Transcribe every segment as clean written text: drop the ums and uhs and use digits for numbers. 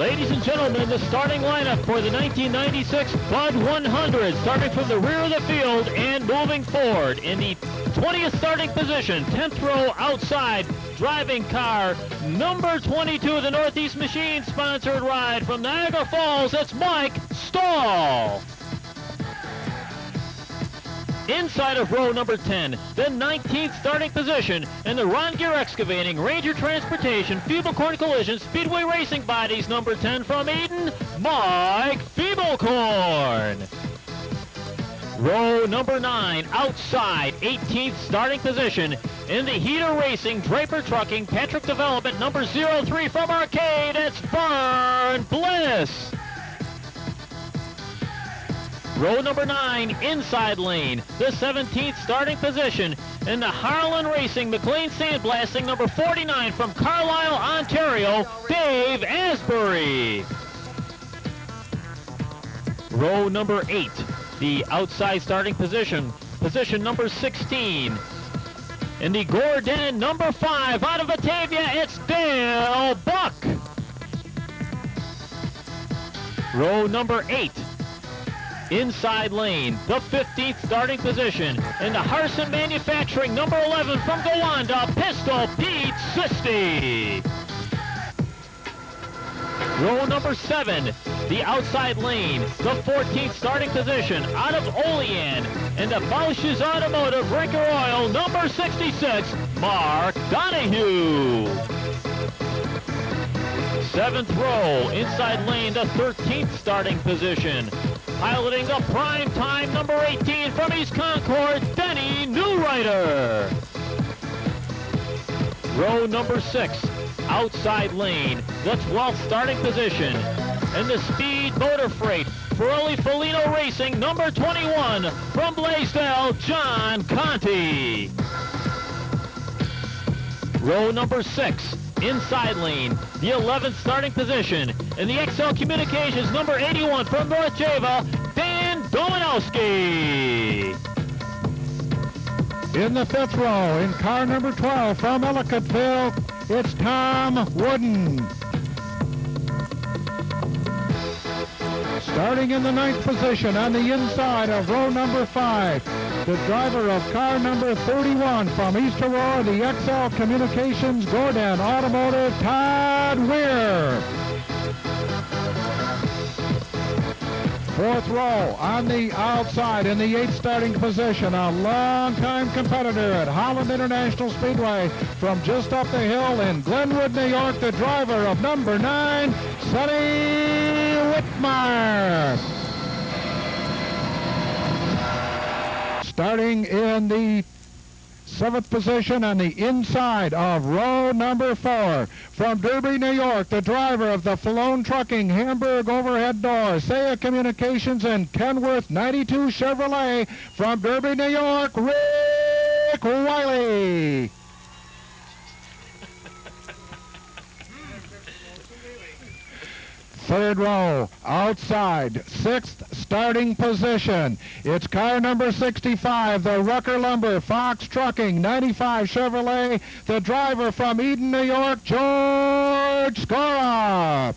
Ladies and gentlemen, the starting lineup for the 1996 Bud 100, starting from the rear of the field and moving forward. In the 20th starting position, 10th row outside, driving car number 22, the Northeast Machine sponsored ride from Niagara Falls, it's Mike Stahl. Inside of row number 10, the 19th starting position in the Ron Gear Excavating, Ranger Transportation, Feeblecorn Collision, Speedway Racing Bodies, number 10 from Eden, Mike Feeblecorn. Row number 9, outside, 18th starting position in the Heater Racing, Draper Trucking, Patrick Development, number 03 from Arcade, it's Vern Bliss. Row number 9, inside lane, the 17th starting position in the Harlan Racing, McLean Sandblasting, number 49 from Carlisle, Ontario, Dave Asbury. Row number 8, the outside starting position number 16. In the Gordon, number 5, out of Batavia, it's Dale Buck. Row number 8. Inside lane, the 15th starting position in the Harson Manufacturing, number 11 from Gowanda, Pistol Pete Sisti. Row number 7, the outside lane, the 14th starting position out of Olean in the Bausch's Automotive Rinker Oil, number 66, Mark Donahue. 7th row, inside lane, the 13th starting position. Piloting the prime time, number 18 from East Concord, Denny Newrider. Row number 6, outside lane, the 12th starting position. In the Speed Motor Freight, Pirelli Felino Racing, number 21 from Blaisdell, John Conti. Row number 6, inside lane, the 11th starting position. In the XL Communications, number 81 from North Java, Dan Dominowski. In the 5th row, in car number 12 from Ellicottville, it's Tom Wooden. Starting in the 9th position on the inside of row number 5, the driver of car number 31 from East Aurora, the XL Communications Gordon Automotive, Todd Weir. 4th row on the outside in the 8th starting position, a longtime competitor at Holland International Speedway from just up the hill in Glenwood, New York, the driver of number 9, Sonny Whitmire. Starting in the 7th position on the inside of row number 4. From Derby, New York, the driver of the Falone Trucking, Hamburg Overhead Door, Saya Communications, and Kenworth 92 Chevrolet. From Derby, New York, Rick Wiley. Third row, outside, 6th starting position. It's car number 65, the Rucker Lumber, Fox Trucking, 95 Chevrolet. The driver from Eden, New York, George Scora.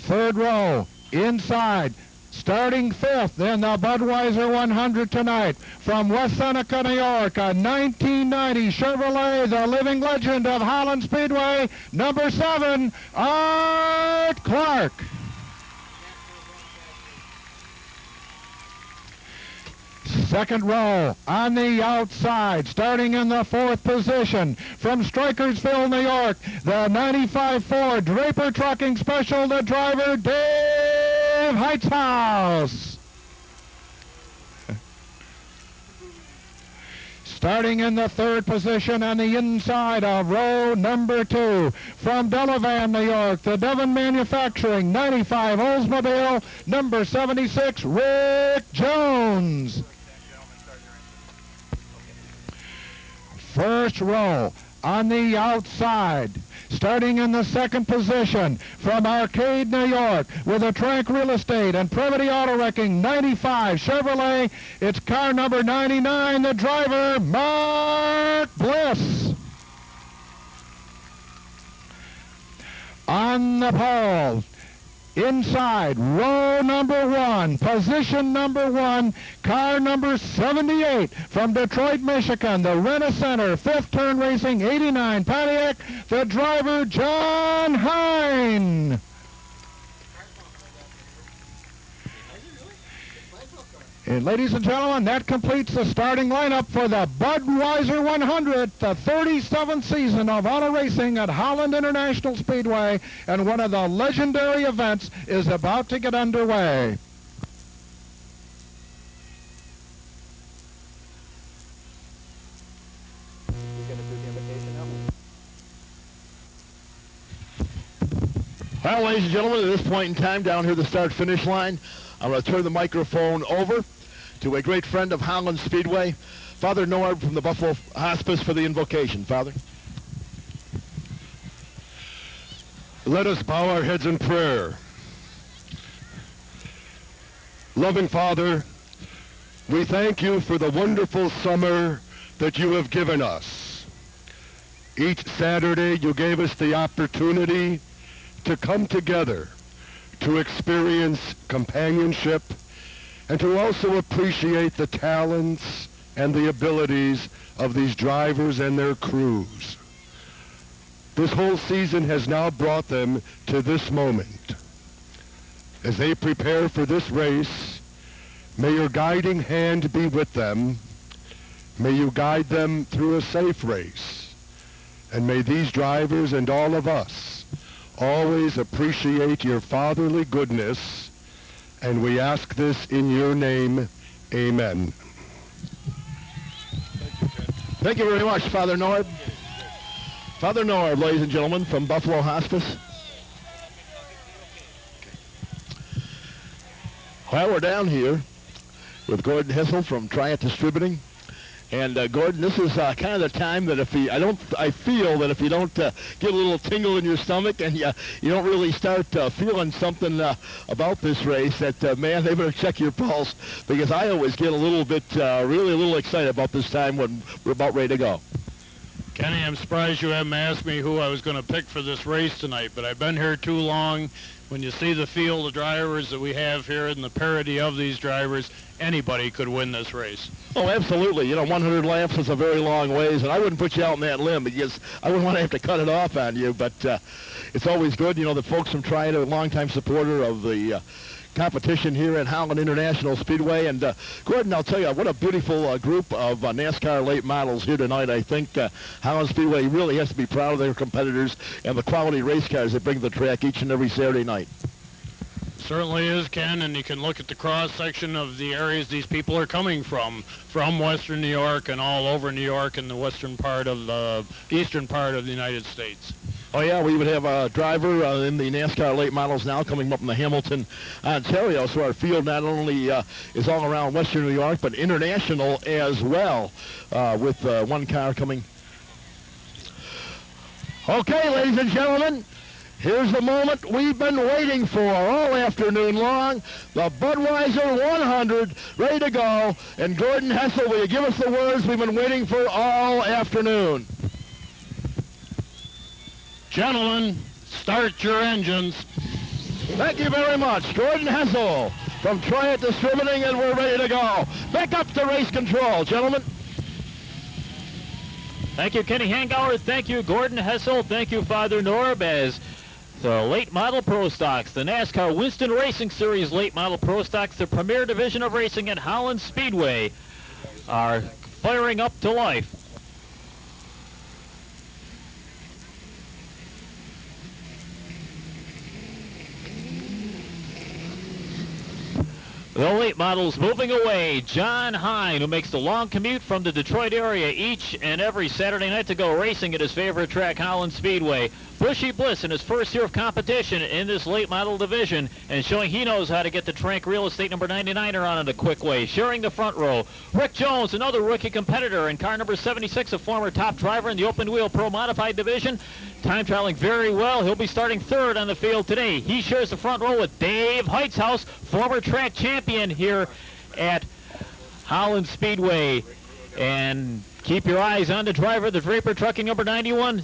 Third row, inside, starting 5th in the Budweiser 100 tonight. From West Seneca, New York, a 1990 Chevrolet, the living legend of Holland Speedway, number 7, Art Clark. Second row on the outside, starting in the 4th position. From Strikersville, New York, the 95 Ford Draper Trucking Special, the driver, Dave Heithaus. Starting in the 3rd position on the inside of row number 2. From Delavan, New York, the Devon Manufacturing, 95 Oldsmobile, number 76, Rick Jones. First row on the outside, starting in the 2nd position from Arcade, New York, with a Trank Real Estate and Privity Auto Wrecking, 95 Chevrolet. It's car number 99, the driver, Mark Bliss. on the pole. Inside, row number 1, position number 1, car number 78 from Detroit, Michigan, the Rent-A-Center, Fifth Turn Racing, 89 Pontiac, the driver, John Hine. And ladies and gentlemen, that completes the starting lineup for the Budweiser 100, the 37th season of auto racing at Holland International Speedway, and one of the legendary events is about to get underway. Well, ladies and gentlemen, at this point in time, down here at the start-finish line, I'm going to turn the microphone over to a great friend of Holland Speedway, Father Norb from the Buffalo Hospice, for the invocation. Father. Let us bow our heads in prayer. Loving Father, we thank you for the wonderful summer that you have given us. Each Saturday you gave us the opportunity to come together, to experience companionship, and to also appreciate the talents and the abilities of these drivers and their crews. This whole season has now brought them to this moment. As they prepare for this race, may your guiding hand be with them. May you guide them through a safe race. And may these drivers and all of us always appreciate your fatherly goodness, and we ask this in your name. Amen. Thank you very much, Father Norb. Father Norb, ladies and gentlemen, from Buffalo Hospice. Well, we're down here with Gordon Hessel from Triumph Distributing. And Gordon, this is kind of the time that I feel that if you don't get a little tingle in your stomach and you don't really start feeling something about this race, that man, they better check your pulse, because I always get a little bit, really a little excited about this time when we're about ready to go. Kenny, I'm surprised you haven't asked me who I was going to pick for this race tonight, but I've been here too long. When you see the field of drivers that we have here and the parity of these drivers, anybody could win this race. Oh, absolutely. You know, 100 laps is a very long ways, and I wouldn't put you out in that limb because I wouldn't want to have to cut it off on you, but it's always good. You know, the folks from Triumph are a longtime supporter of the competition here at Holland International Speedway. And Gordon, I'll tell you, what a beautiful group of NASCAR late models here tonight. I think Holland Speedway really has to be proud of their competitors and the quality race cars they bring to the track each and every Saturday night. Certainly is, Ken, and you can look at the cross-section of the areas these people are coming from Western New York and all over New York and the western part of the eastern part of the United States. Oh, yeah, we would have a driver in the NASCAR late models now coming up from the Hamilton, Ontario. So our field not only is all around Western New York, but international as well, with one car coming. Okay, ladies and gentlemen, here's the moment we've been waiting for all afternoon long. The Budweiser 100 ready to go. And Gordon Hessel, will you give us the words we've been waiting for all afternoon? Gentlemen, start your engines. Thank you very much. Gordon Hessel from Triumph Distributing, and we're ready to go. Back up to race control, gentlemen. Thank you, Kenny Hangauer. Thank you, Gordon Hessel. Thank you, Father Norb, as the Late Model Pro Stocks, the NASCAR Winston Racing Series Late Model Pro Stocks, the premier division of racing at Holland Speedway, are firing up to life. The late models moving away. John Hine, who makes the long commute from the Detroit area each and every Saturday night to go racing at his favorite track, Holland Speedway. Bushy Bliss in his first year of competition in this late model division and showing he knows how to get the Trank Real Estate number 99 around in a quick way. Sharing the front row, Rick Jones, another rookie competitor, in car number 76, a former top driver in the open wheel pro modified division. Time trialing very well. He'll be starting third on the field today. He shares the front row with Dave Heitzhaus, former track champion here at Holland Speedway. And keep your eyes on the driver, the Draper Trucking number 91.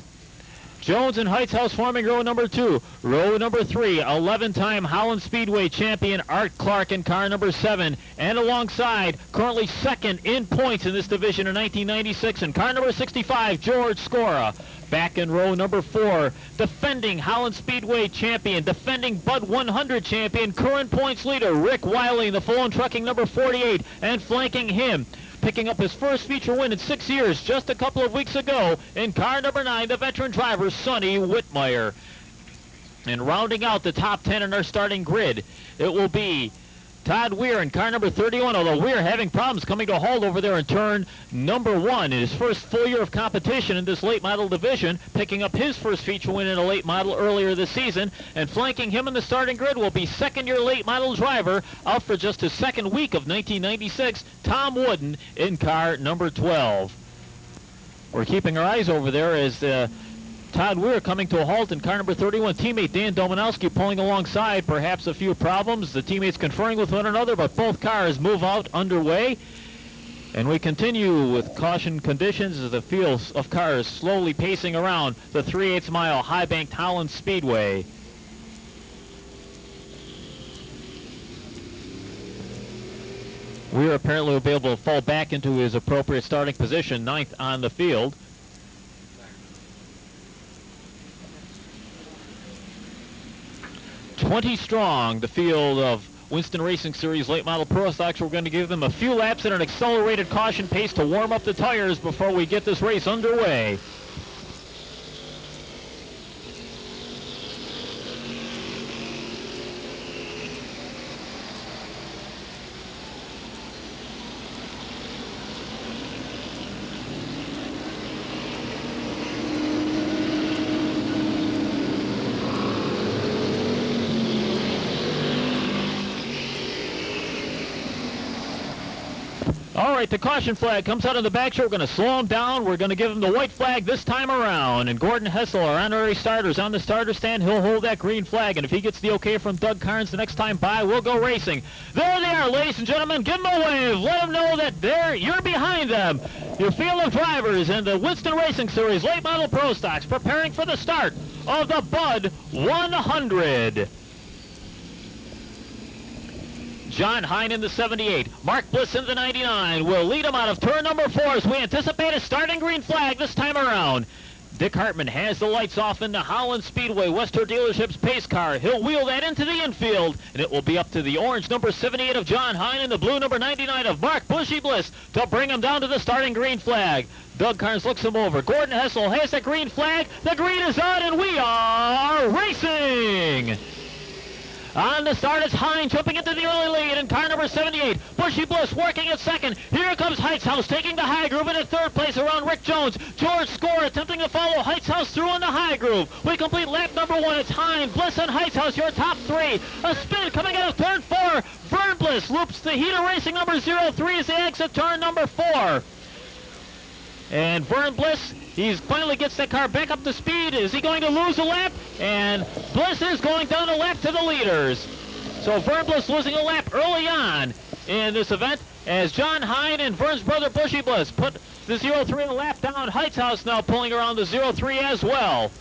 Jones and Heightshouse forming row number 2. Row number 3, 11-time Holland Speedway champion Art Clark in car number 7. And alongside, currently second in points in this division in 1996 in car number 65, George Scora. Back in row number 4, defending Holland Speedway champion, defending Bud 100 champion, current points leader Rick Wiley in the Fulham Trucking number 48. And flanking him, picking up his first feature win in 6 years just a couple of weeks ago in car number 9, the veteran driver Sonny Whitmire. And rounding out the top 10 in our starting grid, it will be Todd Weir in car number 31, although Weir having problems coming to a halt over there in turn number 1 in his first full year of competition in this late model division, picking up his first feature win in a late model earlier this season. And flanking him in the starting grid will be second-year late model driver, out for just his second week of 1996, Tom Wooden in car number 12. We're keeping our eyes over there as Todd Weir coming to a halt in car number 31. Teammate Dan Domanowski pulling alongside. Perhaps a few problems. The teammates conferring with one another, but both cars move out underway. And we continue with caution conditions as the field of cars slowly pacing around the 3/8 mile high-banked Holland Speedway. Weir apparently will be able to fall back into his appropriate starting position, 9th on the field. "20 strong, the field of Winston Racing Series late model Pro Stocks. We're going to give them a few laps at an accelerated caution pace to warm up the tires before we get this race underway. All right, the caution flag comes out of the back. We're going to slow him down. We're going to give him the white flag this time around. And Gordon Hessel, our honorary starter, is on the starter stand. He'll hold that green flag. And if he gets the okay from Doug Carnes the next time by, we'll go racing. There they are, ladies and gentlemen. Give them a wave. Let them know that you're behind them. Your field of drivers in the Winston Racing Series late model Pro Stocks preparing for the start of the Bud 100. John Hine in the 78. Mark Bliss in the 99 will lead him out of turn number 4 as we anticipate a starting green flag this time around. Dick Hartman has the lights off in the Holland Speedway Wester Dealership's pace car. He'll wheel that into the infield, and it will be up to the orange number 78 of John Hine and the blue number 99 of Mark Bushy Bliss to bring him down to the starting green flag. Doug Carnes looks him over. Gordon Hessel has the green flag. The green is on, and we are racing! On the start, it's Hine jumping into the early lead in car number 78. Bushy Bliss working at second. Here comes Heightshouse taking the high groove in at third place around Rick Jones. George Scora attempting to follow Heightshouse through in the high groove. We complete lap number 1. It's Hine, Bliss, and Heightshouse, your top 3. A spin coming out of turn 4. Vern Bliss loops the heater racing number 03 as they exit turn number 4. And Vern Bliss, he finally gets the car back up to speed. Is he going to lose a lap? And Bliss is going down a lap to the leaders. So Vern Bliss losing a lap early on in this event as John Hine and Vern's brother Bushy Bliss put the 03 a lap down. Heightshouse now pulling around the 03 as well.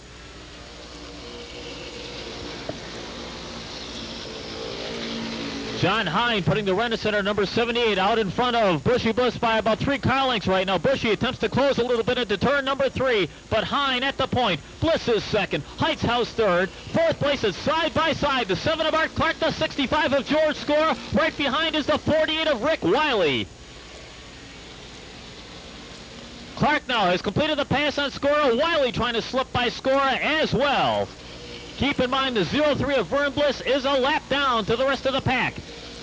John Hine putting the Renaissance number 78 out in front of Bushy Bliss by about 3 car lengths right now. Bushy attempts to close a little bit into turn number 3, but Hine at the point. Bliss is second. Heightshouse third. Fourth place is side by side. The 7 of Art Clark, the 65 of George Scora. Right behind is the 48 of Rick Wiley. Clark now has completed the pass on Scora. Wiley trying to slip by Scora as well. Keep in mind the 03 of Vern Bliss is a lap down to the rest of the pack.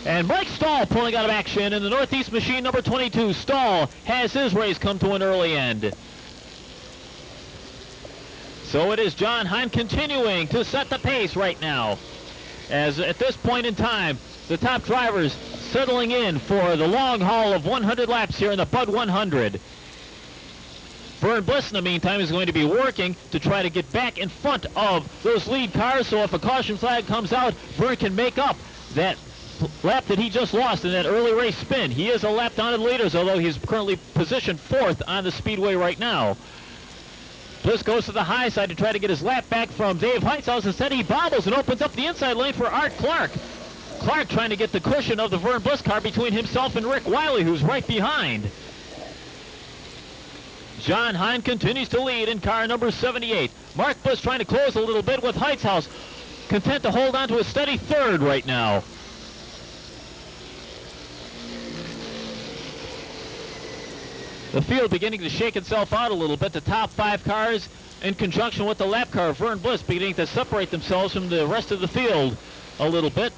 And Mike Stahl pulling out of action in the Northeast machine number 22. Stahl has his race come to an early end. So it is John Hine continuing to set the pace right now. As at this point in time, the top drivers settling in for the long haul of 100 laps here in the Bud 100. Vern Bliss, in the meantime, is going to be working to try to get back in front of those lead cars, so if a caution flag comes out, Vern can make up that lap that he just lost in that early race spin. He is a lap down to the leaders, although he's currently positioned 4th on the speedway right now. Bliss goes to the high side to try to get his lap back from Dave Heitzhaus. Instead, he bobbles and opens up the inside lane for Art Clark. Clark trying to get the cushion of the Vern Bliss car between himself and Rick Wiley, who's right behind. John Hine continues to lead in car number 78. Mark Bliss trying to close a little bit with Heitzhaus, content to hold on to a steady third right now. The field beginning to shake itself out a little bit. The top 5 cars, in conjunction with the lap car, Vern Bliss, beginning to separate themselves from the rest of the field a little bit.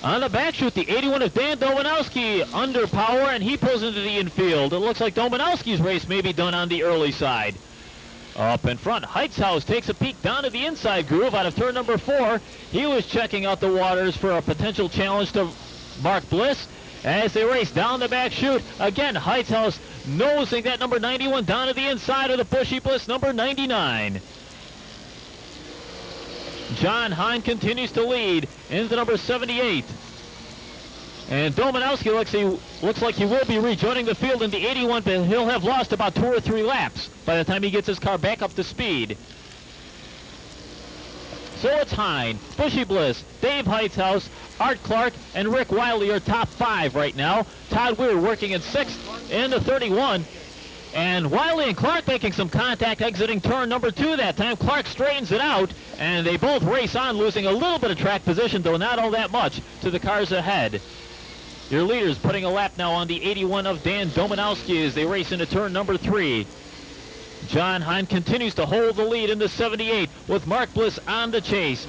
On the back chute, the 81 of Dan Domanowski under power, and he pulls into the infield. It looks like Domanowski's race may be done on the early side. Up in front, Heitzhaus takes a peek down to the inside groove out of turn number 4. He was checking out the waters for a potential challenge to Mark Bliss. As they race down the back chute, again, Heitzhaus nosing that number 91 down to the inside of the Bushy Bliss number 99. John Hine continues to lead into number 78. And Domanowski looks like he will be rejoining the field in the 81, but he'll have lost about 2 or 3 laps by the time he gets his car back up to speed. So it's Hine, Bushy Bliss, Dave Heitzhaus, Art Clark, and Rick Wiley are top 5 right now. Todd Weir working in 6th in the 31. And Wiley and Clark making some contact exiting turn number 2 that time. Clark straightens it out, and they both race on, losing a little bit of track position, though not all that much, to the cars ahead. Your leaders putting a lap now on the 81 of Dan Domanowski as they race into turn number 3. John Hine continues to hold the lead in the 78 with Mark Bliss on the chase.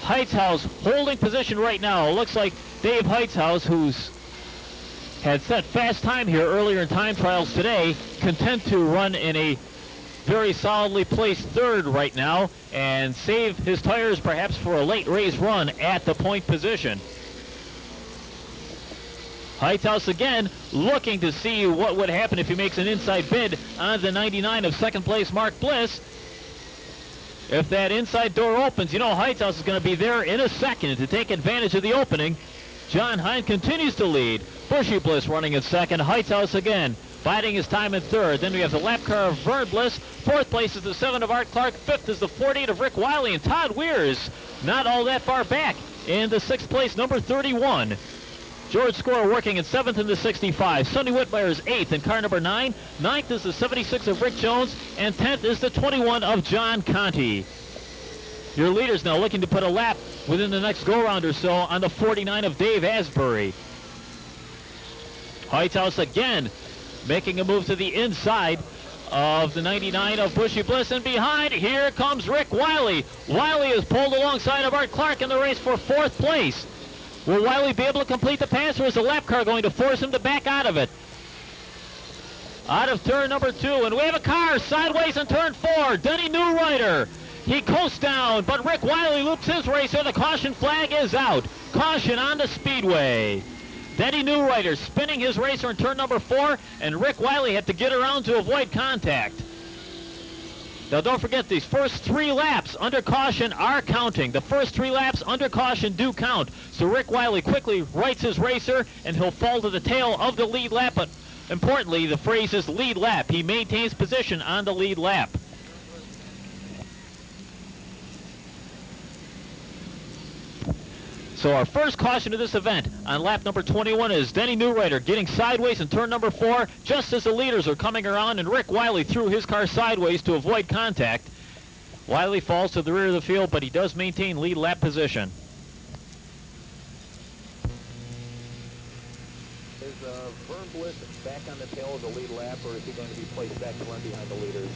Heitzhaus holding position right now. It looks like Dave Heitzhaus, who's had set fast time here earlier in time trials today, content to run in a very solidly placed third right now and save his tires perhaps for a late race run at the point position. Heitzhaus again looking to see what would happen if he makes an inside bid on the 99 of second place Mark Bliss. If that inside door opens, you know Heitzhaus is going to be there in a second to take advantage of the opening. John Hine continues to lead. Bushy Bliss running in second. Heitzhaus again biding his time in third. Then we have the lap car of Vern Bliss. Fourth place is the 7 of Art Clark. Fifth is the 48 of Rick Wiley. And Todd Weir is not all that far back in the 6th place, number 31. George Score working in 7th in the 65. Sonny Whitmire is 8th in car number 9. 9th is the 76 of Rick Jones. And 10th is the 21 of John Conti. Your leaders now looking to put a lap within the next go-round or so on the 49 of Dave Asbury. Heitzhaus again making a move to the inside of the 99 of Bushy Bliss. And behind, here comes Rick Wiley. Wiley is pulled alongside of Art Clark in the race for 4th place. Will Wiley be able to complete the pass, or is the lap car going to force him to back out of it? Out of turn number 2, and we have a car sideways in turn 4. Denny Newrider. He coasts down, but Rick Wiley loops his racer. The caution flag is out. Caution on the speedway. Denny Newrider spinning his racer in turn number 4, and Rick Wiley had to get around to avoid contact. Now don't forget, these first 3 laps under caution are counting. The first 3 laps under caution do count. So Rick Wiley quickly rights his racer, and he'll fall to the tail of the lead lap. But importantly, the phrase is lead lap. He maintains position on the lead lap. So our first caution of this event on lap number 21 is Denny Newrider getting sideways in turn number 4 just as the leaders are coming around, and Rick Wiley threw his car sideways to avoid contact. Wiley falls to the rear of the field, but he does maintain lead lap position. Is Vern Bliss back on the tail of the lead lap, or is he going to be placed back to run behind the leaders?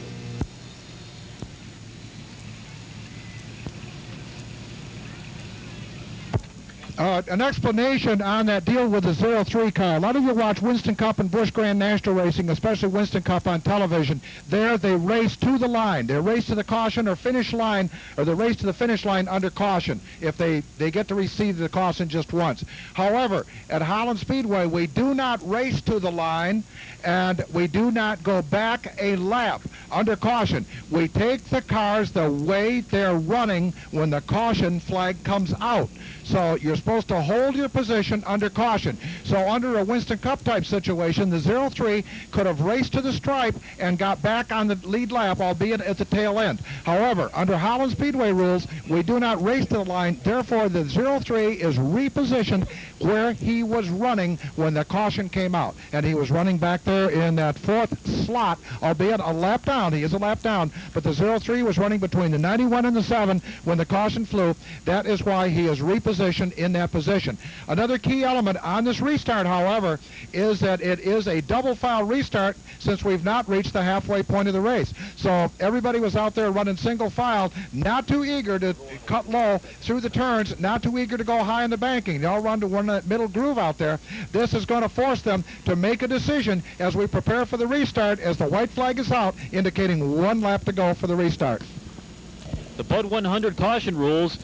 An explanation on that deal with the 03 car. A lot of you watch Winston Cup and Busch Grand National Racing, especially Winston Cup on television. There they race to the line. They race to the caution or finish line, or they race to the finish line under caution if they get to receive the caution just once. However, at Holland Speedway, we do not race to the line, and we do not go back a lap under caution. We take the cars the way they're running when the caution flag comes out. So you're supposed to hold your position under caution. So under a Winston Cup type situation, the 03 could have raced to the stripe and got back on the lead lap, albeit at the tail end. However, under Holland Speedway rules, we do not race to the line. Therefore, the 03 is repositioned where he was running when the caution came out. And he was running back there in that fourth slot, albeit a lap down. He is a lap down, but the 03 was running between the 91 and the 7 when the caution flew. That is why he is repositioned in that position. Another key element on this restart, however, is that it is a double file restart since we've not reached the halfway point of the race. So everybody was out there running single file, not too eager to cut low through the turns, not too eager to go high in the banking. They all run to one that middle groove out there. This is going to force them to make a decision as we prepare for the restart, as the white flag is out, indicating one lap to go for the restart. The Bud 100 caution rules,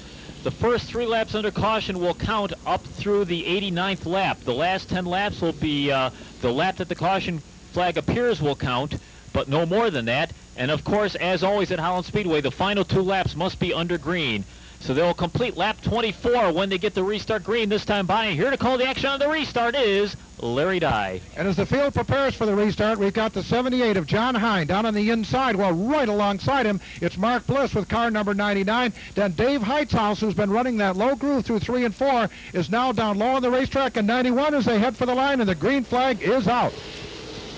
the first 3 laps under caution will count up through the 89th lap. The last 10 laps will be the lap that the caution flag appears will count, but no more than that. And of course, as always at Holland Speedway, the final 2 laps must be under green. So they'll complete lap 24 when they get the restart green this time by. And here to call the action on the restart is Larry Dye. And as the field prepares for the restart, we've got the 78 of John Hine down on the inside. Well, right alongside him, it's Mark Bliss with car number 99. Then Dave Heitzaus, who's been running that low groove through 3 and 4, is now down low on the racetrack in 91 as they head for the line, and the green flag is out.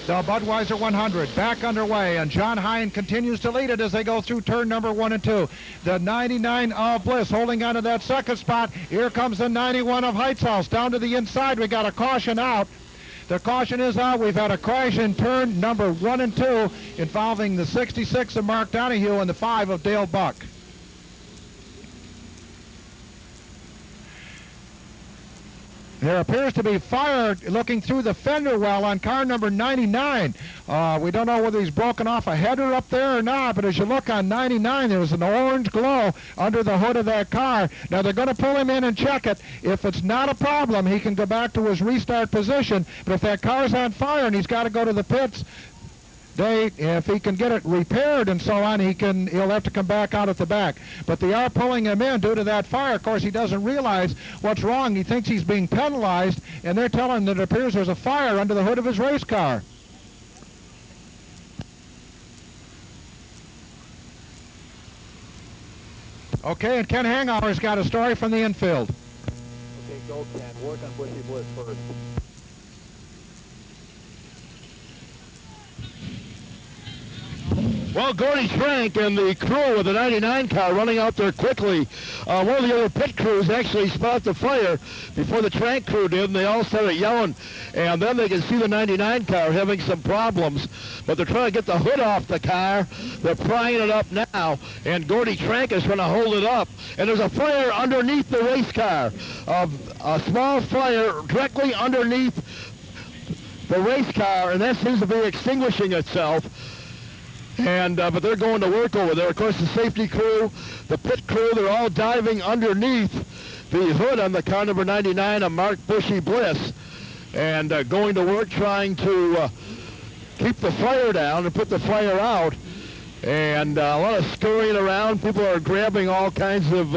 The Budweiser 100 back underway, and John Hine continues to lead it as they go through turn number 1 and 2. The 99 of Bliss holding on to that second spot. Here comes the 91 of Heitzaus down to the inside. We got a caution out. The caution is out. We've had a crash in turn number 1 and 2 involving the 66 of Mark Donahue and the 5 of Dale Buck. There appears to be fire looking through the fender well on car number 99. We don't know whether he's broken off a header up there or not, but as you look on 99, there's an orange glow under the hood of that car. Now, they're going to pull him in and check it. If it's not a problem, he can go back to his restart position. But if that car's on fire and he's got to go to the pits, if he can get it repaired and so on, he'll have to come back out at the back. But they are pulling him in due to that fire. Of course, he doesn't realize what's wrong. He thinks he's being penalized, and they're telling him that it appears there's a fire under the hood of his race car. Okay, and Ken Hangover's got a story from the infield. Okay, go Ken. Work on Bushy Bliss first. Well, Gordy Trank and the crew of the 99 car running out there quickly. One of the other pit crews actually spotted the fire before the Trank crew did, and they all started yelling. And then they can see the 99 car having some problems. But they're trying to get the hood off the car. They're prying it up now, and Gordy Trank is trying to hold it up. And there's a fire underneath the race car. A small fire directly underneath the race car, and that seems to be extinguishing itself. And but they're going to work over there. Of course, the safety crew, the pit crew, they're all diving underneath the hood on the car number 99 of Mark Bushy Bliss, and going to work trying to keep the fire down and put the fire out. And a lot of scurrying around. People are grabbing all kinds of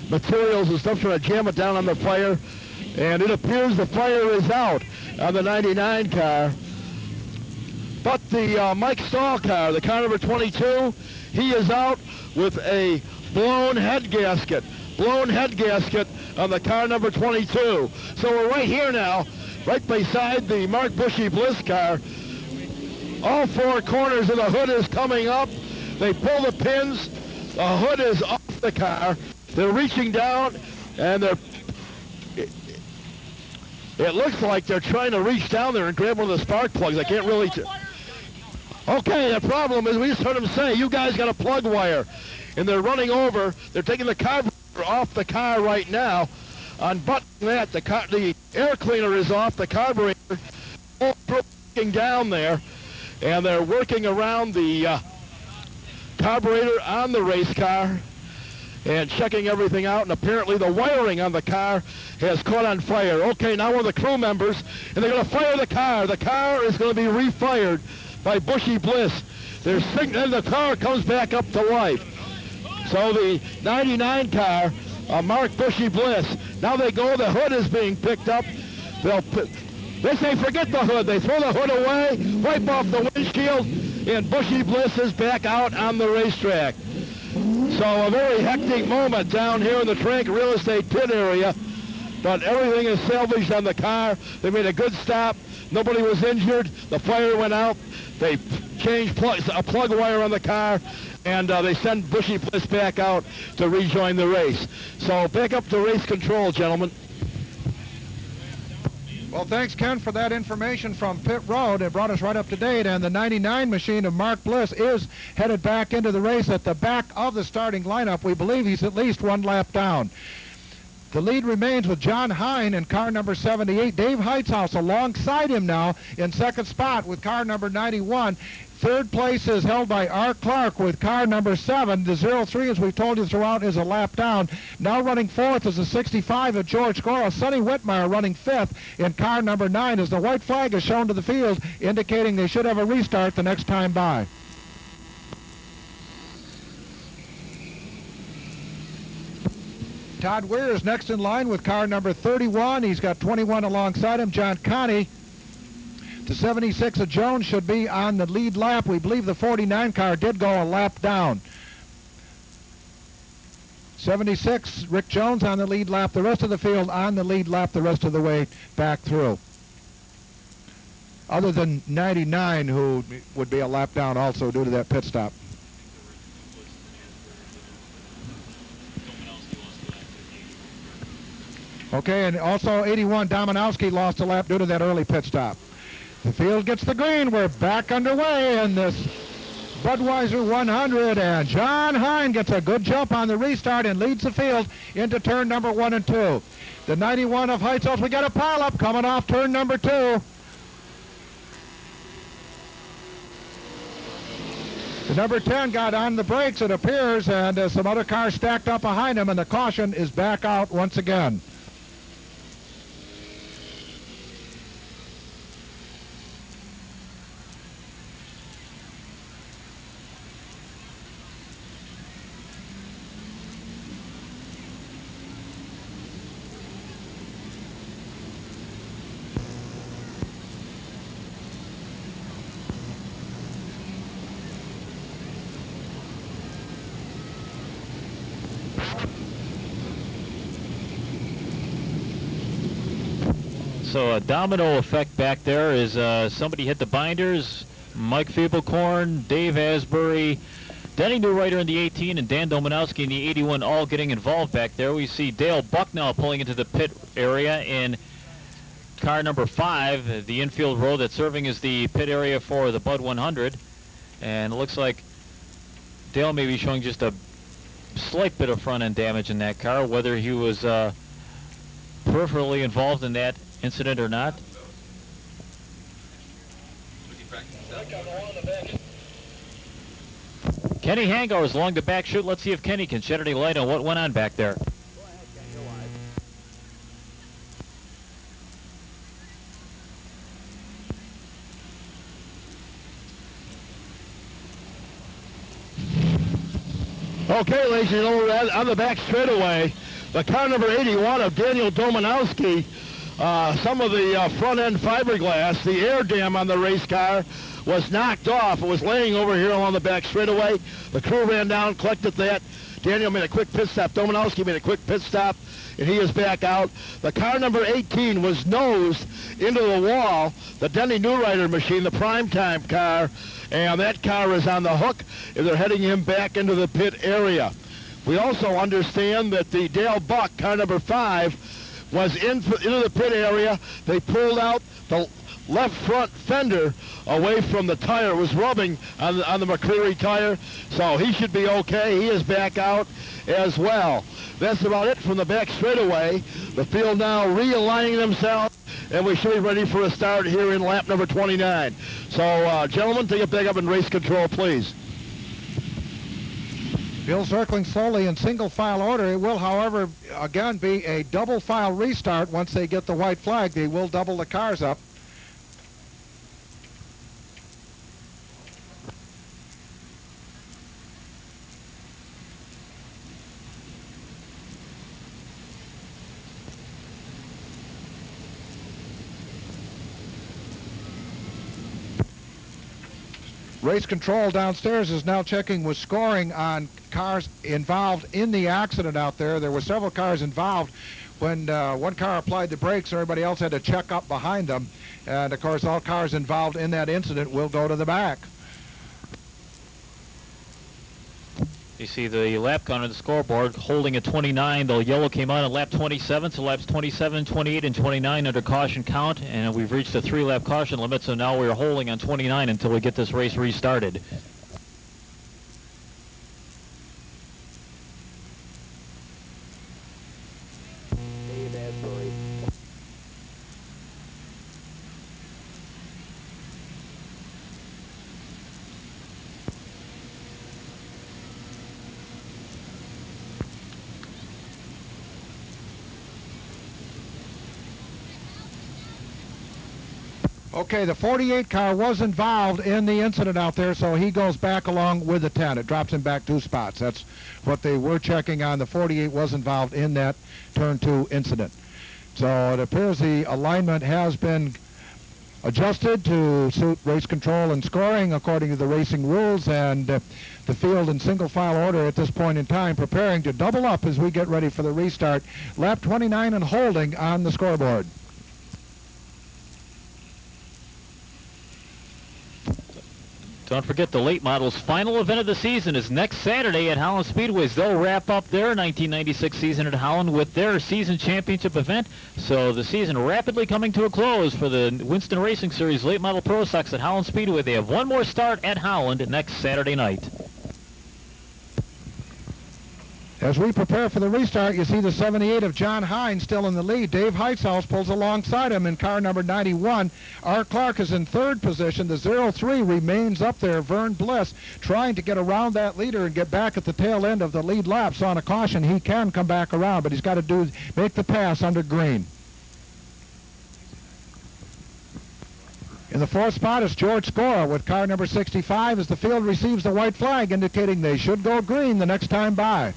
materials and stuff, trying to jam it down on the fire. And it appears the fire is out on the 99 car. But the Mike Stahl car, the car number 22, he is out with a blown head gasket. Blown head gasket on the car number 22. So we're right here now, right beside the Mark Bushy Bliss car. All 4 corners of the hood is coming up. They pull the pins. The hood is off the car. They're reaching down, and it looks like they're trying to reach down there and grab one of the spark plugs. I can't really... Okay, the problem is we just heard them say, you guys got a plug wire. And they're running over. They're taking the carburetor off the car right now. Unbuttoning that, the air cleaner is off the carburetor. Working down there. And they're working around the carburetor on the race car and checking everything out. And apparently the wiring on the car has caught on fire. Okay, now we're the crew members, and they're going to fire the car. The car is going to be refired by Bushy Bliss. And the car comes back up to life. So the 99 car Mark Bushy Bliss. Now they go, the hood is being picked up. They say forget the hood. They throw the hood away, wipe off the windshield, and Bushy Bliss is back out on the racetrack. So a very hectic moment down here in the Trank Real Estate pit area, but everything is salvaged on the car. They made a good stop. Nobody was injured. The fire went out. They changed a plug wire on the car, and they send Bushy Bliss back out to rejoin the race. So back up to race control, gentlemen. Well, thanks, Ken, for that information from pit road. It brought us right up to date, and the 99 machine of Mark Bliss is headed back into the race at the back of the starting lineup. We believe he's at least one lap down. The lead remains with John Hine in car number 78. Dave Heitzhaus alongside him now in second spot with car number 91. Third place is held by Art Clark with car number 7. The 03, as we've told you throughout, is a lap down. Now running fourth is the 65 of George Squirrel. Sonny Whitmire running fifth in car number 9 as the white flag is shown to the field, indicating they should have a restart the next time by. Todd Weir is next in line with car number 31. He's got 21 alongside him. John Connie, the 76 of Jones, should be on the lead lap. We believe the 49 car did go a lap down. 76, Rick Jones on the lead lap. The rest of the field on the lead lap the rest of the way back through. Other than 99, who would be a lap down also due to that pit stop. Okay, and also 81, Dominowski lost a lap due to that early pit stop. The field gets the green. We're back underway in this Budweiser 100, and John Hine gets a good jump on the restart and leads the field into turn number 1 and 2. The 91 of Heitzels, we got a pileup coming off turn number 2. The number 10 got on the brakes, it appears, and some other cars stacked up behind him, and the caution is back out once again. So a domino effect back there is somebody hit the binders. Mike Feeblecorn, Dave Asbury, Denny Newrider in the 18, and Dan Domanowski in the 81 all getting involved back there. We see Dale Bucknell pulling into the pit area in car number 5, the infield row that's serving as the pit area for the Bud 100. And it looks like Dale may be showing just a slight bit of front end damage in that car. Whether he was peripherally involved in that incident or not. Kenny Hangauer is along the back chute. Let's see if Kenny can shed any light on what went on back there. Okay, ladies and gentlemen, on the back straightaway, the car number 81 of Daniel Domanowski, some of the front end fiberglass, the air dam on the race car, was knocked off. It was laying over here along the back straightaway. The crew ran down, collected that. Daniel made a quick pit stop. Domanowski made a quick pit stop, and he is back out. The car number 18 was nosed into the wall, the Denny Newrider machine, the primetime car, and that car is on the hook, and they're heading him back into the pit area. We also understand that the Dale Buck, car number 5, was into the pit area. They pulled out the left front fender away from the tire. It was rubbing on the McCreary tire, so he should be okay. He is back out as well. That's about it from the back straightaway. The field now realigning themselves, and we should be ready for a start here in lap number 29. So, gentlemen, take it back up in race control, please. Field circling slowly in single file order. It will, however, again be a double file restart once they get the white flag. They will double the cars up. Race control downstairs is now checking with scoring on cars involved in the accident out there. There were several cars involved. When one car applied the brakes, everybody else had to check up behind them. And, of course, all cars involved in that incident will go to the back. You see the lap count on the scoreboard holding at 29. The yellow came on at lap 27, so laps 27, 28, and 29 under caution count. And we've reached the 3-lap caution limit, so now we're holding on 29 until we get this race restarted. Dave Asbury. Okay, the 48 car was involved in the incident out there, so he goes back along with the 10. It drops him back 2 spots. That's what they were checking on. The 48 was involved in that turn 2 incident. So it appears the alignment has been adjusted to suit race control and scoring according to the racing rules, and the field in single file order at this point in time preparing to double up as we get ready for the restart. Lap 29 and holding on the scoreboard. Don't forget the late models' final event of the season is next Saturday at Holland Speedway. They'll wrap up their 1996 season at Holland with their season championship event. So the season rapidly coming to a close for the Winston Racing Series Late Model Pro Stocks at Holland Speedway. They have one more start at Holland next Saturday night. As we prepare for the restart, you see the 78 of John Hine still in the lead. Dave Heitzhaus pulls alongside him in car number 91. Art Clark is in 3rd position. The 03 remains up there. Vern Bliss trying to get around that leader and get back at the tail end of the lead laps. On a caution, he can come back around, but he's got to make the pass under green. In the 4th spot is George Scora with car number 65 as the field receives the white flag indicating they should go green the next time by.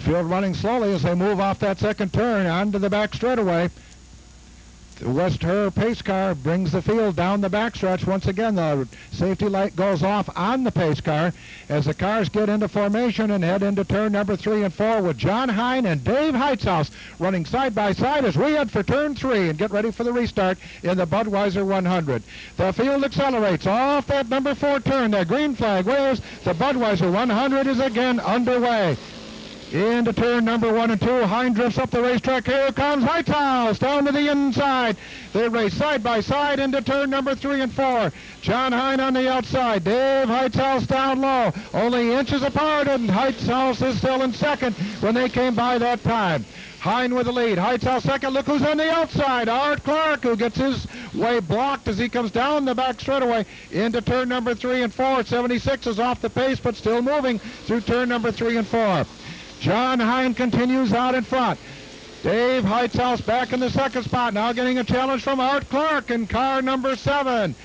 Field running slowly as they move off that second turn onto the back straightaway. The West Herr pace car brings the field down the backstretch. Once again, the safety light goes off on the pace car as the cars get into formation and head into turn number 3 and 4 with John Hine and Dave Heitzhaus running side by side as we head for turn 3 and get ready for the restart in the Budweiser 100. The field accelerates off that number 4 turn. The green flag waves. The Budweiser 100 is again underway. Into turn number 1 and 2. Hine drifts up the racetrack. Here comes Heitzhaus down to the inside. They race side by side into turn number 3 and 4. John Hine on the outside. Dave Heitzhaus down low. Only inches apart, and Heitzhaus is still in second when they came by that time. Hine with the lead. Heitzhaus second. Look who's on the outside. Art Clark, who gets his way blocked as he comes down the back straightaway into turn number 3 and 4. 76 is off the pace, but still moving through turn number 3 and 4. John Hine continues out in front. Dave Heitzhaus back in the second spot, now getting a challenge from Art Clark in car number 7.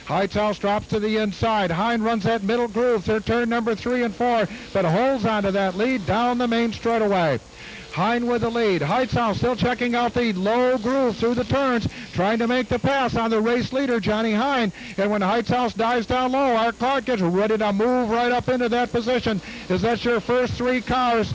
Heitzhaus drops to the inside. Hine runs that middle groove through turn number 3 and 4, but holds onto that lead down the main straightaway. Hine with the lead. Heitzhaus still checking out the low groove through the turns, trying to make the pass on the race leader, Johnny Hine. And when Heitzhaus dives down low, Art Clark gets ready to move right up into that position, as that's your first 3 cars.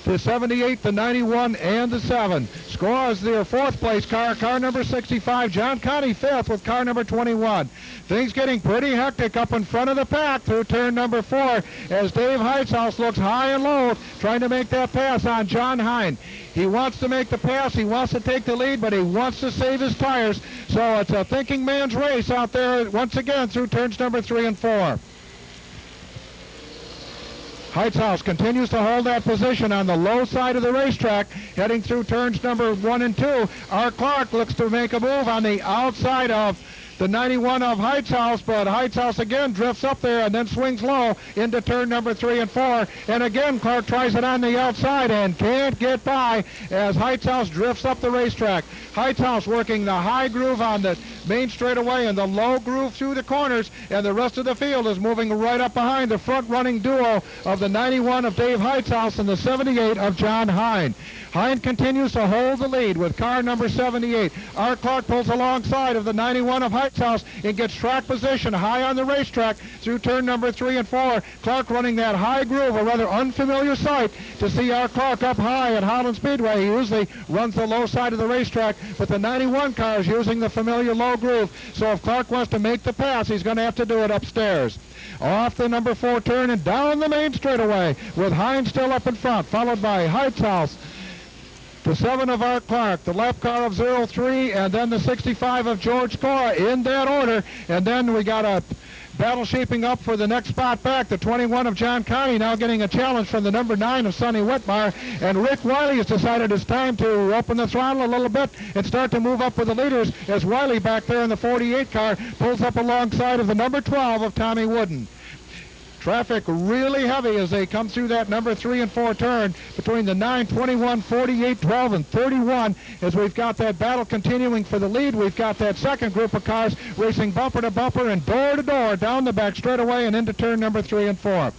The 78, the 91, and the 7. Scores their 4th place car, car number 65. John Connie 5th with car number 21. Things getting pretty hectic up in front of the pack through turn number 4 as Dave Heitzhaus looks high and low trying to make that pass on John Hine. He wants to make the pass, he wants to take the lead, but he wants to save his tires. So it's a thinking man's race out there once again through turns number 3 and 4. Heitzhaus continues to hold that position on the low side of the racetrack, heading through turns number 1 and 2. Art Clark looks to make a move on the outside of the 91 of Heightshouse, but Heightshouse again drifts up there and then swings low into turn number 3 and 4. And again, Clark tries it on the outside and can't get by as Heightshouse drifts up the racetrack. Heightshouse working the high groove on the main straightaway and the low groove through the corners, and the rest of the field is moving right up behind the front-running duo of the 91 of Dave Heightshouse and the 78 of John Hine. Hine continues to hold the lead with car number 78. Art Clark pulls alongside of the 91 of Heightshouse and gets track position high on the racetrack through turn number 3 and 4. Clark running that high groove, a rather unfamiliar sight to see Art Clark up high at Holland Speedway. He usually runs the low side of the racetrack, but the 91 car is using the familiar low groove. So if Clark wants to make the pass, he's going to have to do it upstairs. Off the number 4 turn and down the main straightaway with Hine still up in front, followed by Heightshouse, the 7 of Art Clark, the lap car of 03, and then the 65 of George Cora in that order. And then we got a battle shaping up for the next spot back. The 21 of John Connie now getting a challenge from the number 9 of Sonny Whitmire. And Rick Wiley has decided it's time to open the throttle a little bit and start to move up with the leaders as Wiley back there in the 48 car pulls up alongside of the number 12 of Tommy Wooden. Traffic really heavy as they come through that number 3 and 4 turn between the 9, 21, 48, 12, and 31 as we've got that battle continuing for the lead. We've got that second group of cars racing bumper to bumper and door to door down the back straightaway and into turn number 3 and 4.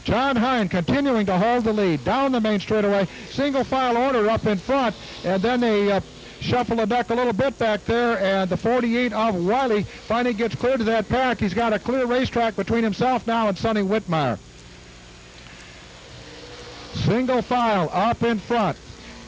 John Hine continuing to hold the lead down the main straightaway, single file order up in front, and then they shuffle the deck a little bit back there, and the 48 of Wiley finally gets clear to that pack. He's got a clear racetrack between himself now and Sonny Whitmire. Single file up in front.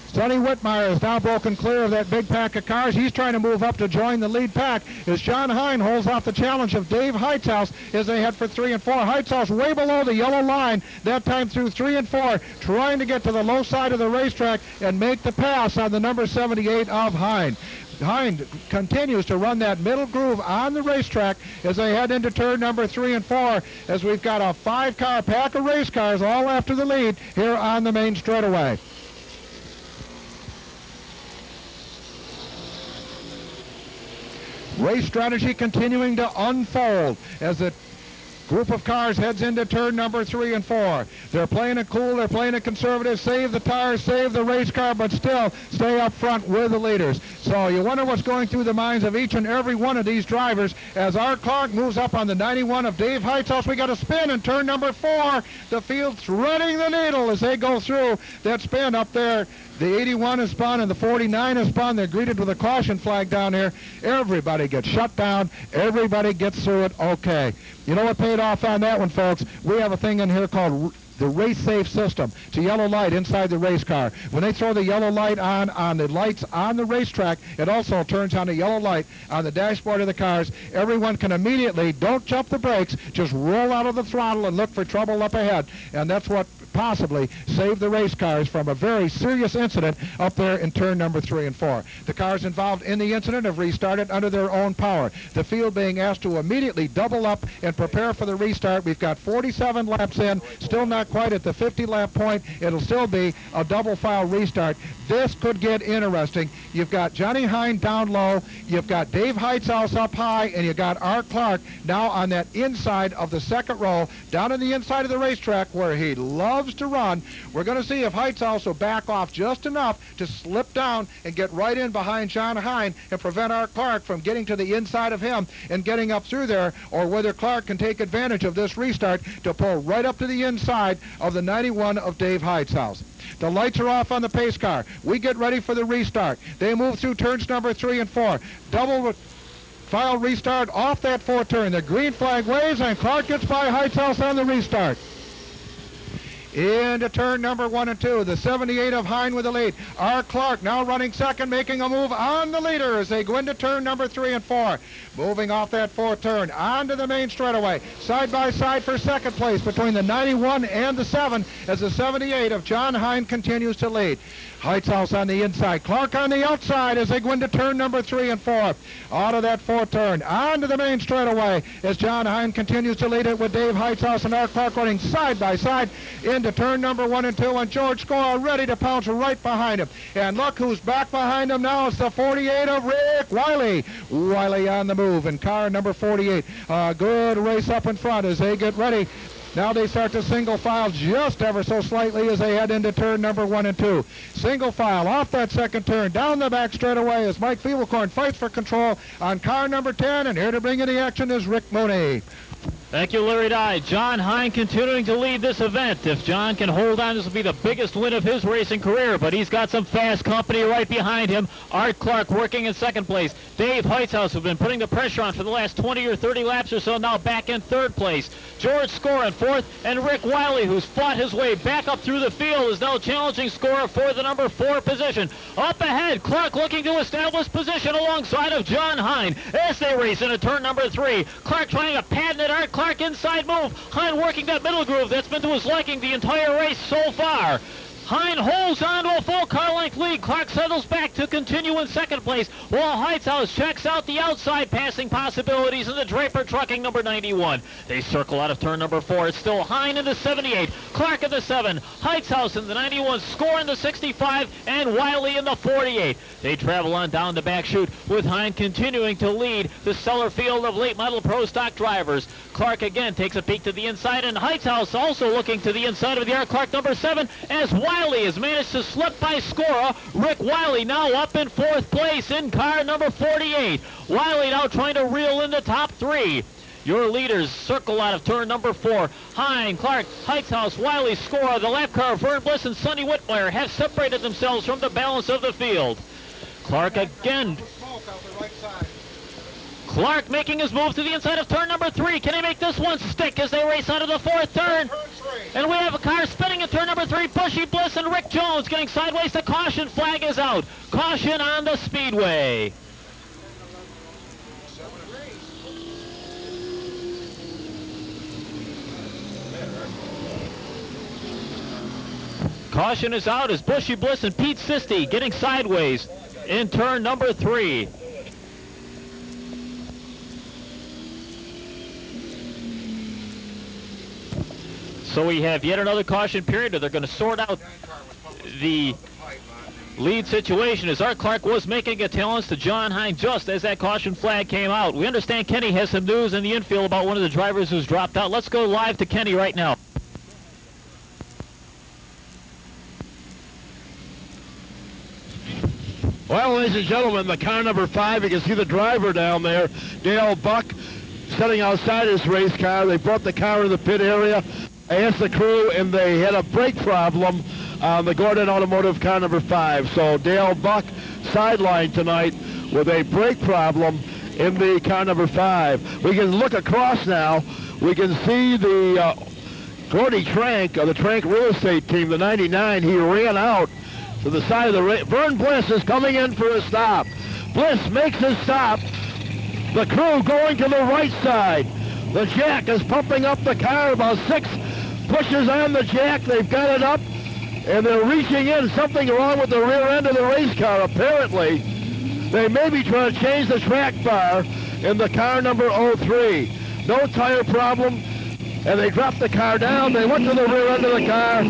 Sonny Whitmire is now broken clear of that big pack of cars. He's trying to move up to join the lead pack as John Hine holds off the challenge of Dave Heightshouse as they head for 3 and 4. Heightshouse way below the yellow line, that time through 3 and 4, trying to get to the low side of the racetrack and make the pass on the number 78 of Hine. Hine continues to run that middle groove on the racetrack as they head into turn number 3 and 4 as we've got a 5-car pack of race cars all after the lead here on the main straightaway. Race strategy continuing to unfold as the group of cars heads into turn number 3 and 4. They're playing it cool, they're playing it conservative, save the tires, save the race car, but still stay up front with the leaders. So you wonder what's going through the minds of each and every one of these drivers as Art Clark moves up on the 91 of Dave Heightshouse. We got a spin in turn number 4. The field's threading the needle as they go through that spin up there. The 81 is spun and the 49 is spun. They're greeted with a caution flag down here. Everybody gets shut down. Everybody gets through it okay. You know what paid off on that one, folks? We have a thing in here called the race safe system. It's a yellow light inside the race car. When they throw the yellow light on the lights on the racetrack, it also turns on a yellow light on the dashboard of the cars. Everyone can immediately, don't jump the brakes, just roll out of the throttle and look for trouble up ahead. And that's what possibly saved the race cars from a very serious incident up there in turn number 3 and 4. The cars involved in the incident have restarted under their own power. The field being asked to immediately double up and prepare for the restart. We've got 47 laps in, still not quite at the 50 lap point. It'll still be a double file restart. This could get interesting. You've got Johnny Hine down low, you've got Dave Heightshouse up high, and you've got Art Clark now on that inside of the second row, down on the inside of the racetrack where he loves to run. We're going to see if Heightshouse will back off just enough to slip down and get right in behind John Hine and prevent Art Clark from getting to the inside of him and getting up through there, or whether Clark can take advantage of this restart to pull right up to the inside of the 91 of Dave Heightshouse. The lights are off on the pace car. We get ready for the restart. They move through turns number 3 and 4. Double file restart off that 4 turn. The green flag waves and Clark gets by Heightshouse on the restart. Into turn number 1 and 2. The 78 of Hine with the lead. Art Clark now running second, making a move on the leader as they go into turn number 3 and 4. Moving off that 4th turn onto the main straightaway. Side by side for second place between the 91 and the 7 as the 78 of John Hine continues to lead. Heightshouse on the inside. Clark on the outside as they go into turn number 3 and 4. Out of that 4th turn onto the main straightaway as John Hine continues to lead it with Dave Heightshouse and Art Clark running side by side into into turn number 1 and 2, and George Scora ready to pounce right behind him. And look who's back behind him now. It's the 48 of Rick Wiley. Wiley on the move in car number 48. Good race up in front as they get ready. Now they start to single file just ever so slightly as they head into turn number 1 and 2. Single file off that second turn, down the back straightaway as Mike Fiedelkorn fights for control on car number 10, and here to bring in the action is Rick Mooney. Thank you, Larry Dye. John Hine continuing to lead this event. If John can hold on, this will be the biggest win of his racing career, but he's got some fast company right behind him. Art Clark working in second place. Dave Heithaus, who's been putting the pressure on for the last 20 or 30 laps or so, now back in third place. George Scora in fourth, and Rick Wiley, who's fought his way back up through the field, is now challenging Scora for the number 4 position. Up ahead, Clark looking to establish position alongside of John Hine as they race into turn number 3. Clark trying a patented Art Clark inside move. Hine working that middle groove that's been to his liking the entire race so far. Hine holds on to a full car length lead. Clark settles back to continue in second place, while Heithaus checks out the outside passing possibilities in the Draper Trucking number 91. They circle out of turn number 4. It's still Hine in the 78, Clark in the 7, Heithaus in the 91, Scora in the 65, and Wiley in the 48. They travel on down the back chute, with Hine continuing to lead the stellar field of late model pro stock drivers. Clark again takes a peek to the inside, and Heithaus also looking to the inside of the Art Clark number 7 as Wiley has managed to slip by Scora. Rick Wiley now up in 4th place in car number 48. Wiley now trying to reel in the top 3. Your leaders circle out of turn number 4. Hine, Clark, Heithaus, Wiley, Scora, the lap car of Vern Bliss and Sonny Whitmire have separated themselves from the balance of the field. Clark again. Clark making his move to the inside of turn number 3. Can he make this one stick as they race out of the 4th turn? And we have a car spinning in turn number 3. Bushy Bliss and Rick Jones getting sideways. The caution flag is out. Caution on the speedway. Caution is out as Bushy Bliss and Pete Sisti getting sideways in turn number 3. So we have yet another caution period. They're going to sort out the lead situation as Art Clark was making a challenge to John Hine just as that caution flag came out. We understand Kenny has some news in the infield about one of the drivers who's dropped out. Let's go live to Kenny right now. Well, ladies and gentlemen, the car number 5, you can see the driver down there, Dale Buck, sitting outside his race car. They brought the car in the pit area. I asked the crew, and they had a brake problem on the Gordon Automotive car number 5. So Dale Buck sidelined tonight with a brake problem in the car number 5. We can look across now. We can see the Gordy Trank of the Trank Real Estate Team, the 99. He ran out to the side of the race. Vern Bliss is coming in for a stop. Bliss makes his stop. The crew going to the right side. The jack is pumping up the car, about 6 pushes on the jack. They've got it up, and they're reaching in. Something wrong with the rear end of the race car, apparently. They may be trying to change the track bar in the car number 03. No tire problem, and they dropped the car down. They went to the rear end of the car.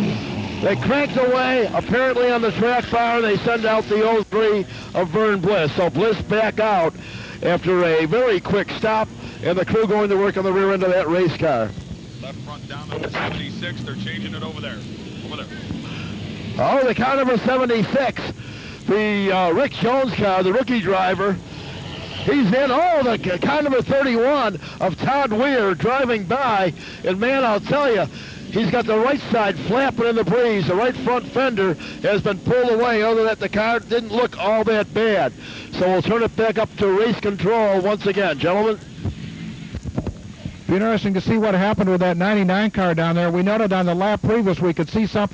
They cranked away, apparently on the track bar. They send out the 03 of Vern Bliss. So Bliss back out after a very quick stop, and the crew going to work on the rear end of that race car. Left front down number 76. They're changing it over there. Over there. Oh, the car number 76. The Rick Jones car, the rookie driver. He's in. Oh, the car number 31 of Todd Weir driving by. And, man, I'll tell you, he's got the right side flapping in the breeze. The right front fender has been pulled away. Other than that, the car didn't look all that bad. So we'll turn it back up to race control once again, gentlemen. Be interesting to see what happened with that 99 car down there. We noted on the lap previous we could see some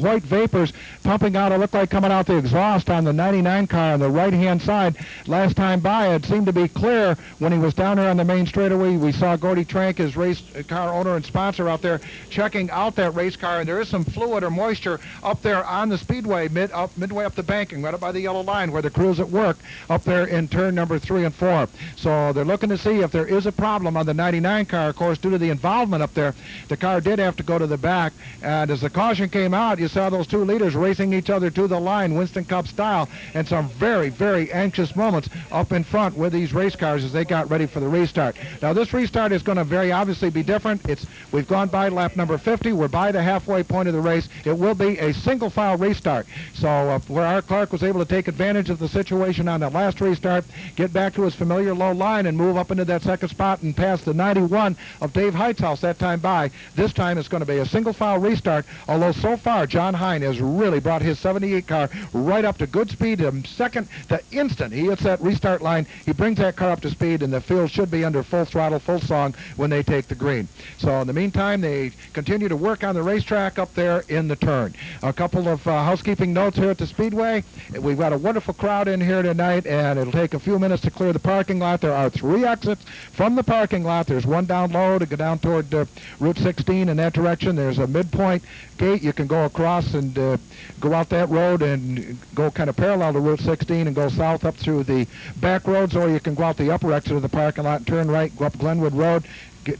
white vapors pumping out. It looked like coming out the exhaust on the 99 car on the right-hand side. Last time by, it seemed to be clear when he was down there on the main straightaway. We saw Gordy Trank, his race car owner and sponsor, out there checking out that race car, and there is some fluid or moisture up there on the speedway, midway up the banking, right up by the yellow line where the crew's at work up there in turn number 3 and 4. So they're looking to see if there is a problem on the 99 car. car, of course, due to the involvement up there, the car did have to go to the back. And as the caution came out, you saw those two leaders racing each other to the line, Winston Cup style, and some very, very anxious moments up in front with these race cars as they got ready for the restart. Now, this restart is going to very obviously be different. We've gone by lap number 50. We're by the halfway point of the race. It will be a single file restart. So where Art Clark was able to take advantage of the situation on the last restart, get back to his familiar low line and move up into that second spot and pass the 91 of Dave Heithaus that time by. This time it's going to be a single file restart, although so far John Hine has really brought his 78 car right up to good speed. The instant he hits that restart line, he brings that car up to speed, and the field should be under full throttle, full song when they take the green. So in the meantime, they continue to work on the racetrack up there in the turn. A couple of housekeeping notes here at the Speedway. We've got a wonderful crowd in here tonight, and it'll take a few minutes to clear the parking lot. There are 3 exits from the parking lot. There's one down low to go down toward Route 16 in that direction. There's a midpoint gate. You can go across and go out that road and go kind of parallel to Route 16 and go south up through the back roads, or you can go out the upper exit of the parking lot and turn right, go up Glenwood Road,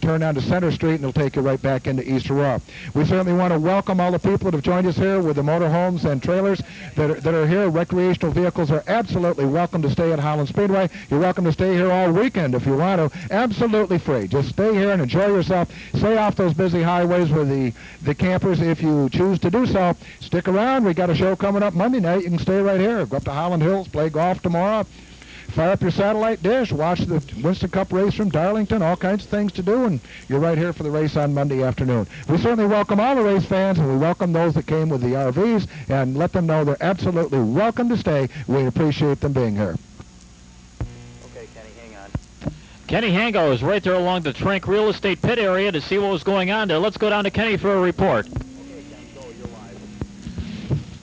turn onto Center Street, and it'll take you right back into East Aurora. We certainly want to welcome all the people that have joined us here with the motorhomes and trailers that are here. Recreational vehicles are absolutely welcome to stay at Holland Speedway. You're welcome to stay here all weekend if you want to. Absolutely free. Just stay here and enjoy yourself. Stay off those busy highways with the campers if you choose to do so. Stick around. We got a show coming up Monday night. You can stay right here. Go up to Holland Hills, play golf tomorrow. Fire up your satellite dish, watch the Winston Cup race from Darlington, all kinds of things to do, and you're right here for the race on Monday afternoon. We certainly welcome all the race fans, and we welcome those that came with the RVs, and let them know they're absolutely welcome to stay. We appreciate them being here. Okay, Kenny, hang on. Kenny Hango is right there along the Trank Real Estate pit area to see what was going on there. Let's go down to Kenny for a report.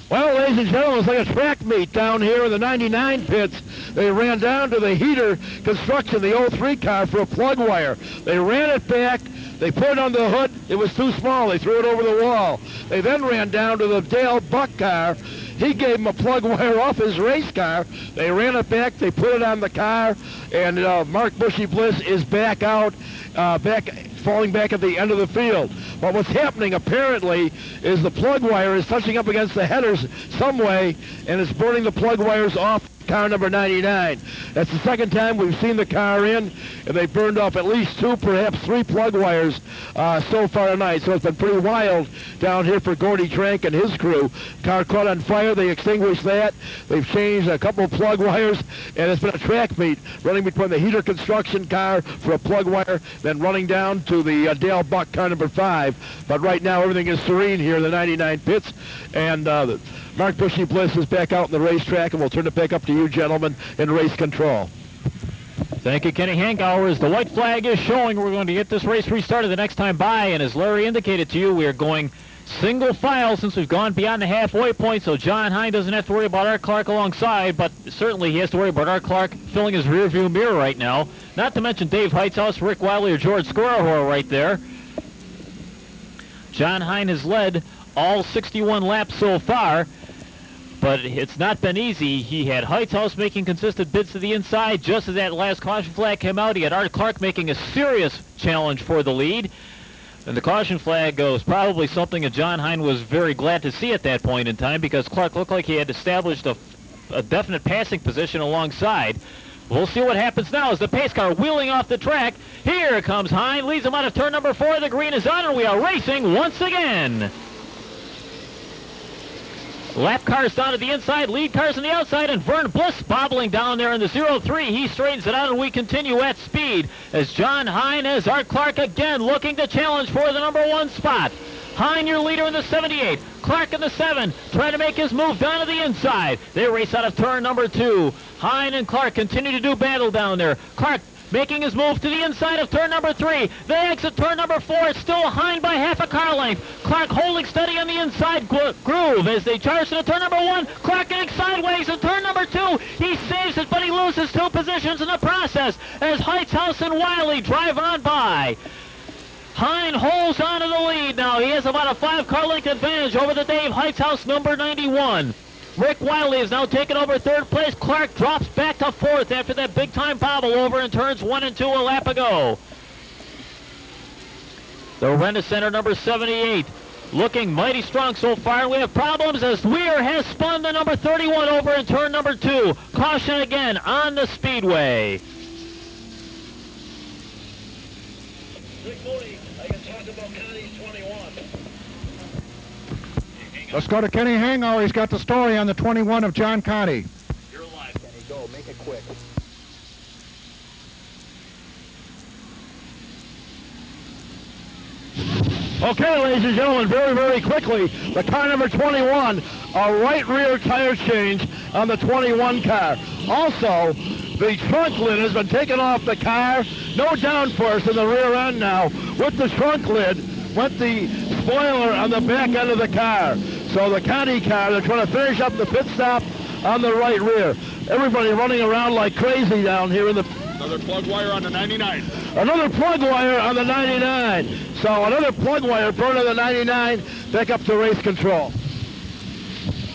Well, ladies and gentlemen, it's like a track meet down here in the 99 pits. They ran down to the Heater Construction, the 03 car, for a plug wire. They ran it back. They put it on the hood. It was too small. They threw it over the wall. They then ran down to the Dale Buck car. He gave him a plug wire off his race car. They ran it back. They put it on the car. And Mark Bushy Bliss is back out, falling back at the end of the field. But what's happening apparently is the plug wire is touching up against the headers some way, and it's burning the plug wires off car number 99. That's the second time we've seen the car in, and they burned off at least 2, perhaps 3 plug wires so far tonight. So it's been pretty wild down here for Gordy Trank and his crew. Car caught on fire. They extinguished that. They've changed a couple of plug wires, and it's been a track meet running between the Heater Construction car for a plug wire, then running down to the Dale Buck car number 5. But right now everything is serene here in the 99 pits, and Mark Bushy Bliss is back out in the racetrack, and we'll turn it back up to you gentlemen in race control. Thank you, Kenny Hankauer. As the white flag is showing, we're going to get this race restarted the next time by, and as Larry indicated to you, we are going single file since we've gone beyond the halfway point, so John Hine doesn't have to worry about Art Clark alongside, but certainly he has to worry about Art Clark filling his rearview mirror right now. Not to mention Dave Heithaus, Rick Wiley, or George Scora, who are right there. John Hine has led all 61 laps so far, but it's not been easy. He had Heithaus making consistent bids to the inside. Just as that last caution flag came out, he had Art Clark making a serious challenge for the lead. And the caution flag was probably something that John Hine was very glad to see at that point in time, because Clark looked like he had established a definite passing position alongside. We'll see what happens now as the pace car wheeling off the track. Here comes Hine, leads him out of turn number 4. The green is on, and we are racing once again. Lap cars down to the inside, lead cars on the outside, and Vern Bliss bobbling down there in the 03. He straightens it out, and we continue at speed as John Hine has Art Clark again looking to challenge for the number 1 spot. Hine, your leader in the 78. Clark in the 7, trying to make his move down to the inside. They race out of turn number 2. Hine and Clark continue to do battle down there. Clark making his move to the inside of turn number 3. They exit turn number 4. It's still Hine by half a car length. Clark holding steady on the inside groove as they charge into turn number 1. Clark getting sideways in turn number 2. He saves it, but he loses 2 positions in the process as Heithaus and Wiley drive on by. Hine holds on to the lead now. He has about a 5-car length advantage over the Dave Heithaus number 91. Rick Wiley has now taken over 3rd place. Clark drops back to 4th after that big-time bobble over in turns 1 and 2 a lap ago. The Rent-A-Center number 78 looking mighty strong so far. We have problems as Weir has spun the number 31 over in turn number 2. Caution again on the speedway. Rick Mooney, I can talk about Connie's 21. Let's go to Kenny Hangover. He's got the story on the 21 of John Conti. You're alive, Kenny. Go. Make it quick. Okay, ladies and gentlemen, very, very quickly, the car number 21, a right rear tire change on the 21 car. Also, the trunk lid has been taken off the car. No downforce in the rear end now. With the trunk lid went the spoiler on the back end of the car. So the Conti car, they're trying to finish up the pit stop on the right rear. Everybody running around like crazy down here in the... Another plug wire on the 99. Another plug wire on the 99. So another plug wire burned on the 99, back up to race control.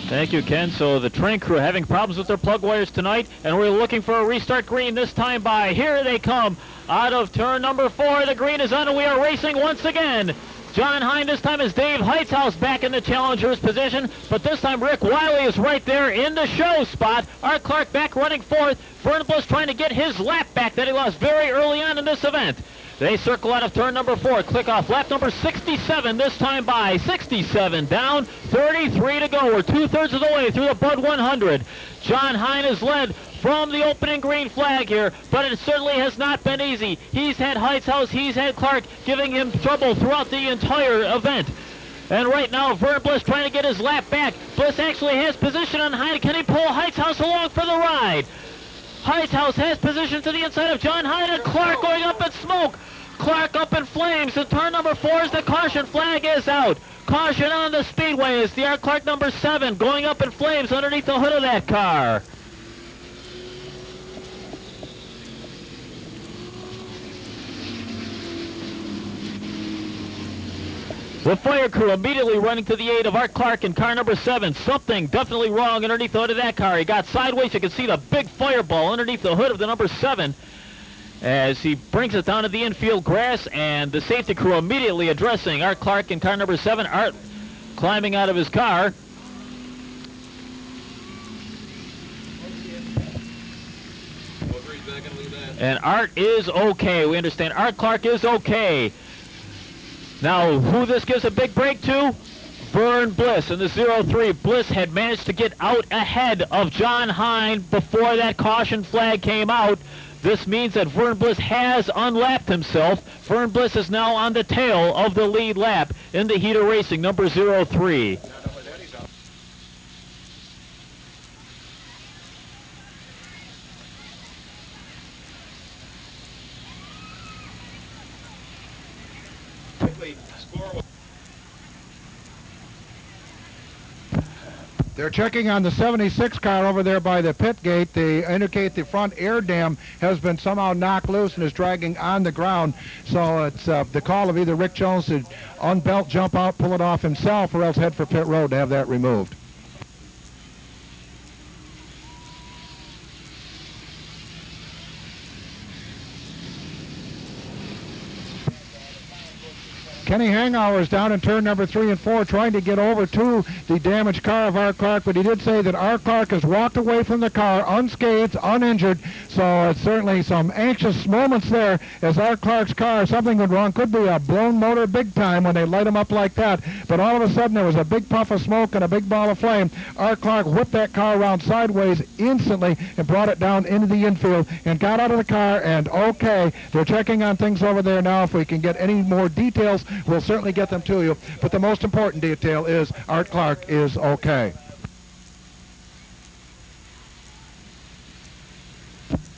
Thank you, Ken. So the train crew having problems with their plug wires tonight, and we're looking for a restart green this time by. Here they come out of turn number 4. The green is on, and we are racing once again. John Hine this time is Dave Heightshouse back in the challenger's position, but this time Rick Wiley is right there in the show spot. Art Clark back running fourth. Vern Bliss trying to get his lap back that he lost very early on in this event. They circle out of turn number 4, click off lap number 67 this time by. 67 down, 33 to go. We're 2/3 of the way through the Bud 100. John Hine is led from the opening green flag here, but it certainly has not been easy. He's had Heightshouse, he's had Clark giving him trouble throughout the entire event. And right now, Vern Bliss trying to get his lap back. Bliss actually has position on Hine. Can he pull Heightshouse along for the ride? Heightshouse has position to the inside of John Hine, and Clark going up in smoke. Clark up in flames. And turn number 4 is the caution flag is out. Caution on the speedway is the Art Clark number 7 going up in flames underneath the hood of that car. The fire crew immediately running to the aid of Art Clark in car number 7. Something definitely wrong underneath the hood of that car. He got sideways. You can see the big fireball underneath the hood of the number 7 as he brings it down to the infield grass, and the safety crew immediately addressing Art Clark in car number 7. Art climbing out of his car. And Art is okay. We understand Art Clark is okay. Now, who this gives a big break to? Vern Bliss in the 03. Bliss had managed to get out ahead of John Hine before that caution flag came out. This means that Vern Bliss has unlapped himself. Vern Bliss is now on the tail of the lead lap in the heat of racing, number 03. They're checking on the 76 car over there by the pit gate. They indicate the front air dam has been somehow knocked loose and is dragging on the ground. So it's the call of either Rick Jones to unbelt, jump out, pull it off himself, or else head for pit road to have that removed. Kenny Hangover is down in turn number 3 and 4 trying to get over to the damaged car of Art Clark, but he did say that Art Clark has walked away from the car unscathed, uninjured, so it's certainly some anxious moments there as Art Clark's car, something went wrong, could be a blown motor big time when they light him up like that, but all of a sudden there was a big puff of smoke and a big ball of flame. Art Clark whipped that car around sideways instantly and brought it down into the infield and got out of the car, and okay, they're checking on things over there now. If we can get any more details, we'll certainly get them to you, but the most important detail is Art Clark is okay.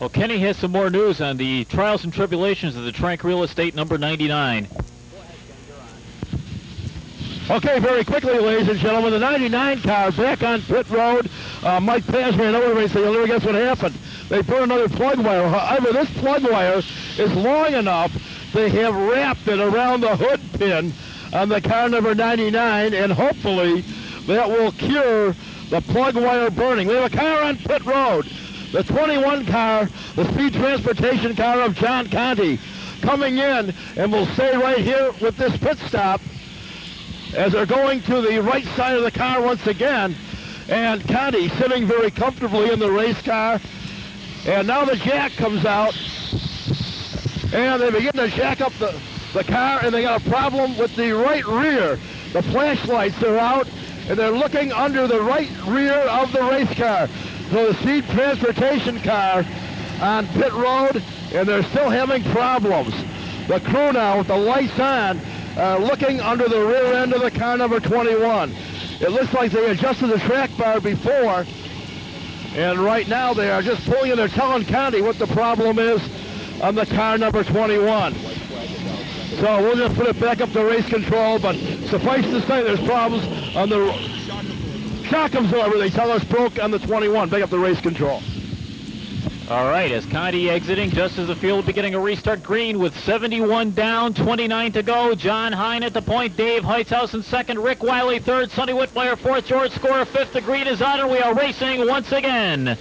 Well, Kenny has some more news on the trials and tribulations of the Trank Real Estate number 99. Okay, very quickly, ladies and gentlemen, the 99 car back on pit road. Mike Paz ran over and said, you'll never guess what happened. They put another plug wire. However, this plug wire is long enough. They have wrapped it around the hood pin on the car number 99, and hopefully that will cure the plug wire burning. We have a car on pit road. The 21 car, the speed transportation car of John Conti. coming in, and we'll stay right here with this pit stop as they're going to the right side of the car once again. And Conti sitting very comfortably in the race car. And now the jack comes out, and they begin to jack up the car, and they got a problem with the right rear. The flashlights are out, and they're looking under the right rear of the race car. So the Speed Transportation car on pit road, and they're still having problems. The crew now with the lights on are looking under the rear end of the car number 21. It looks like they adjusted the track bar before, and right now they are just pulling and they're telling Conti what the problem is on the car number 21. So we'll just put it back up to race control, but suffice to say there's problems on the shock absorber. They tell us broke on the 21. Back up to race control. All right, as Conti exiting, just as the field will be getting a restart green with 71 down, 29 to go. John Hine at the point, Dave Heitzhaus in second, Rick Wiley third, Sonny Whitmire fourth, George Scorer fifth. The green is on, and we are racing once again.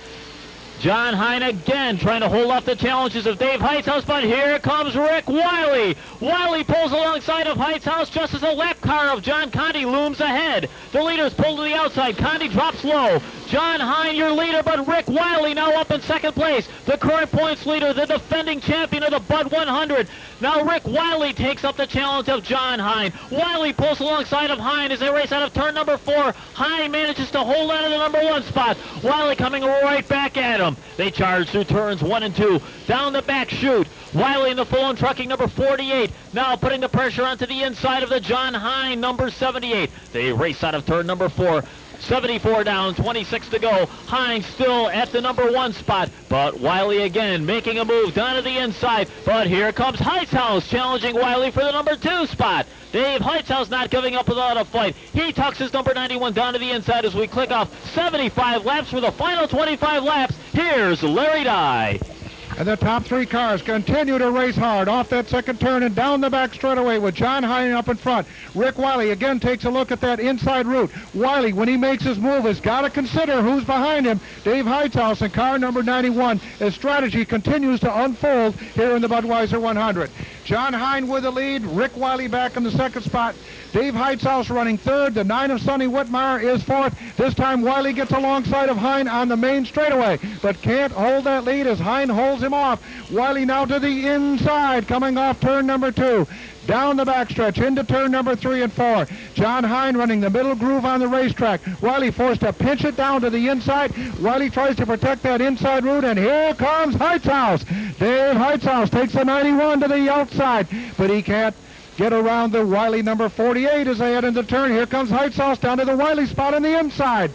John Hine again trying to hold off the challenges of Dave Heitzhaus, but here comes Rick Wiley. Wiley pulls alongside of Heitzhaus just as a lap car of John Conti looms ahead. The leaders pull to the outside. Conti drops low. John Hine, your leader, but Rick Wiley now up in second place. The current points leader, the defending champion of the Bud 100. Now Rick Wiley takes up the challenge of John Hine. Wiley pulls alongside of Hine as they race out of turn number 4. Hine manages to hold on to the number 1 spot. Wiley coming right back at him. They charge through turns 1 and 2. Down the back chute. Wiley in the full-on trucking number 48. Now putting the pressure onto the inside of the John Hine number 78. They race out of turn number 4. 74 down, 26 to go. Hines still at the number 1 spot, but Wiley again making a move down to the inside. But here comes Heitzhaus challenging Wiley for the number 2 spot. Dave Heitzhaus not giving up without a fight. He tucks his number 91 down to the inside as we click off 75 laps for the final 25 laps. Here's Larry Dye. And the top 3 cars continue to race hard off that second turn and down the back straightaway with John Hine up in front. Rick Wiley again takes a look at that inside route. Wiley, when he makes his move, has got to consider who's behind him. Dave Heitzhaus in car number 91. His strategy continues to unfold here in the Budweiser 100. John Hine with the lead. Rick Wiley back in the second spot. Dave Heitzhaus running third. The 9 of Sonny Whitmire is fourth. This time Wiley gets alongside of Hine on the main straightaway, but can't hold that lead as Hine holds him off. Wiley now to the inside, coming off turn number 2. Down the backstretch into turn number 3 and 4. John Hine running the middle groove on the racetrack. Wiley forced to pinch it down to the inside. Wiley tries to protect that inside route, and here comes Heitzhaus. Dave Heitzhaus takes the 91 to the outside, but he can't get around the Wiley number 48 as they head into turn. Here comes Heitzhaus down to the Wiley spot on the inside.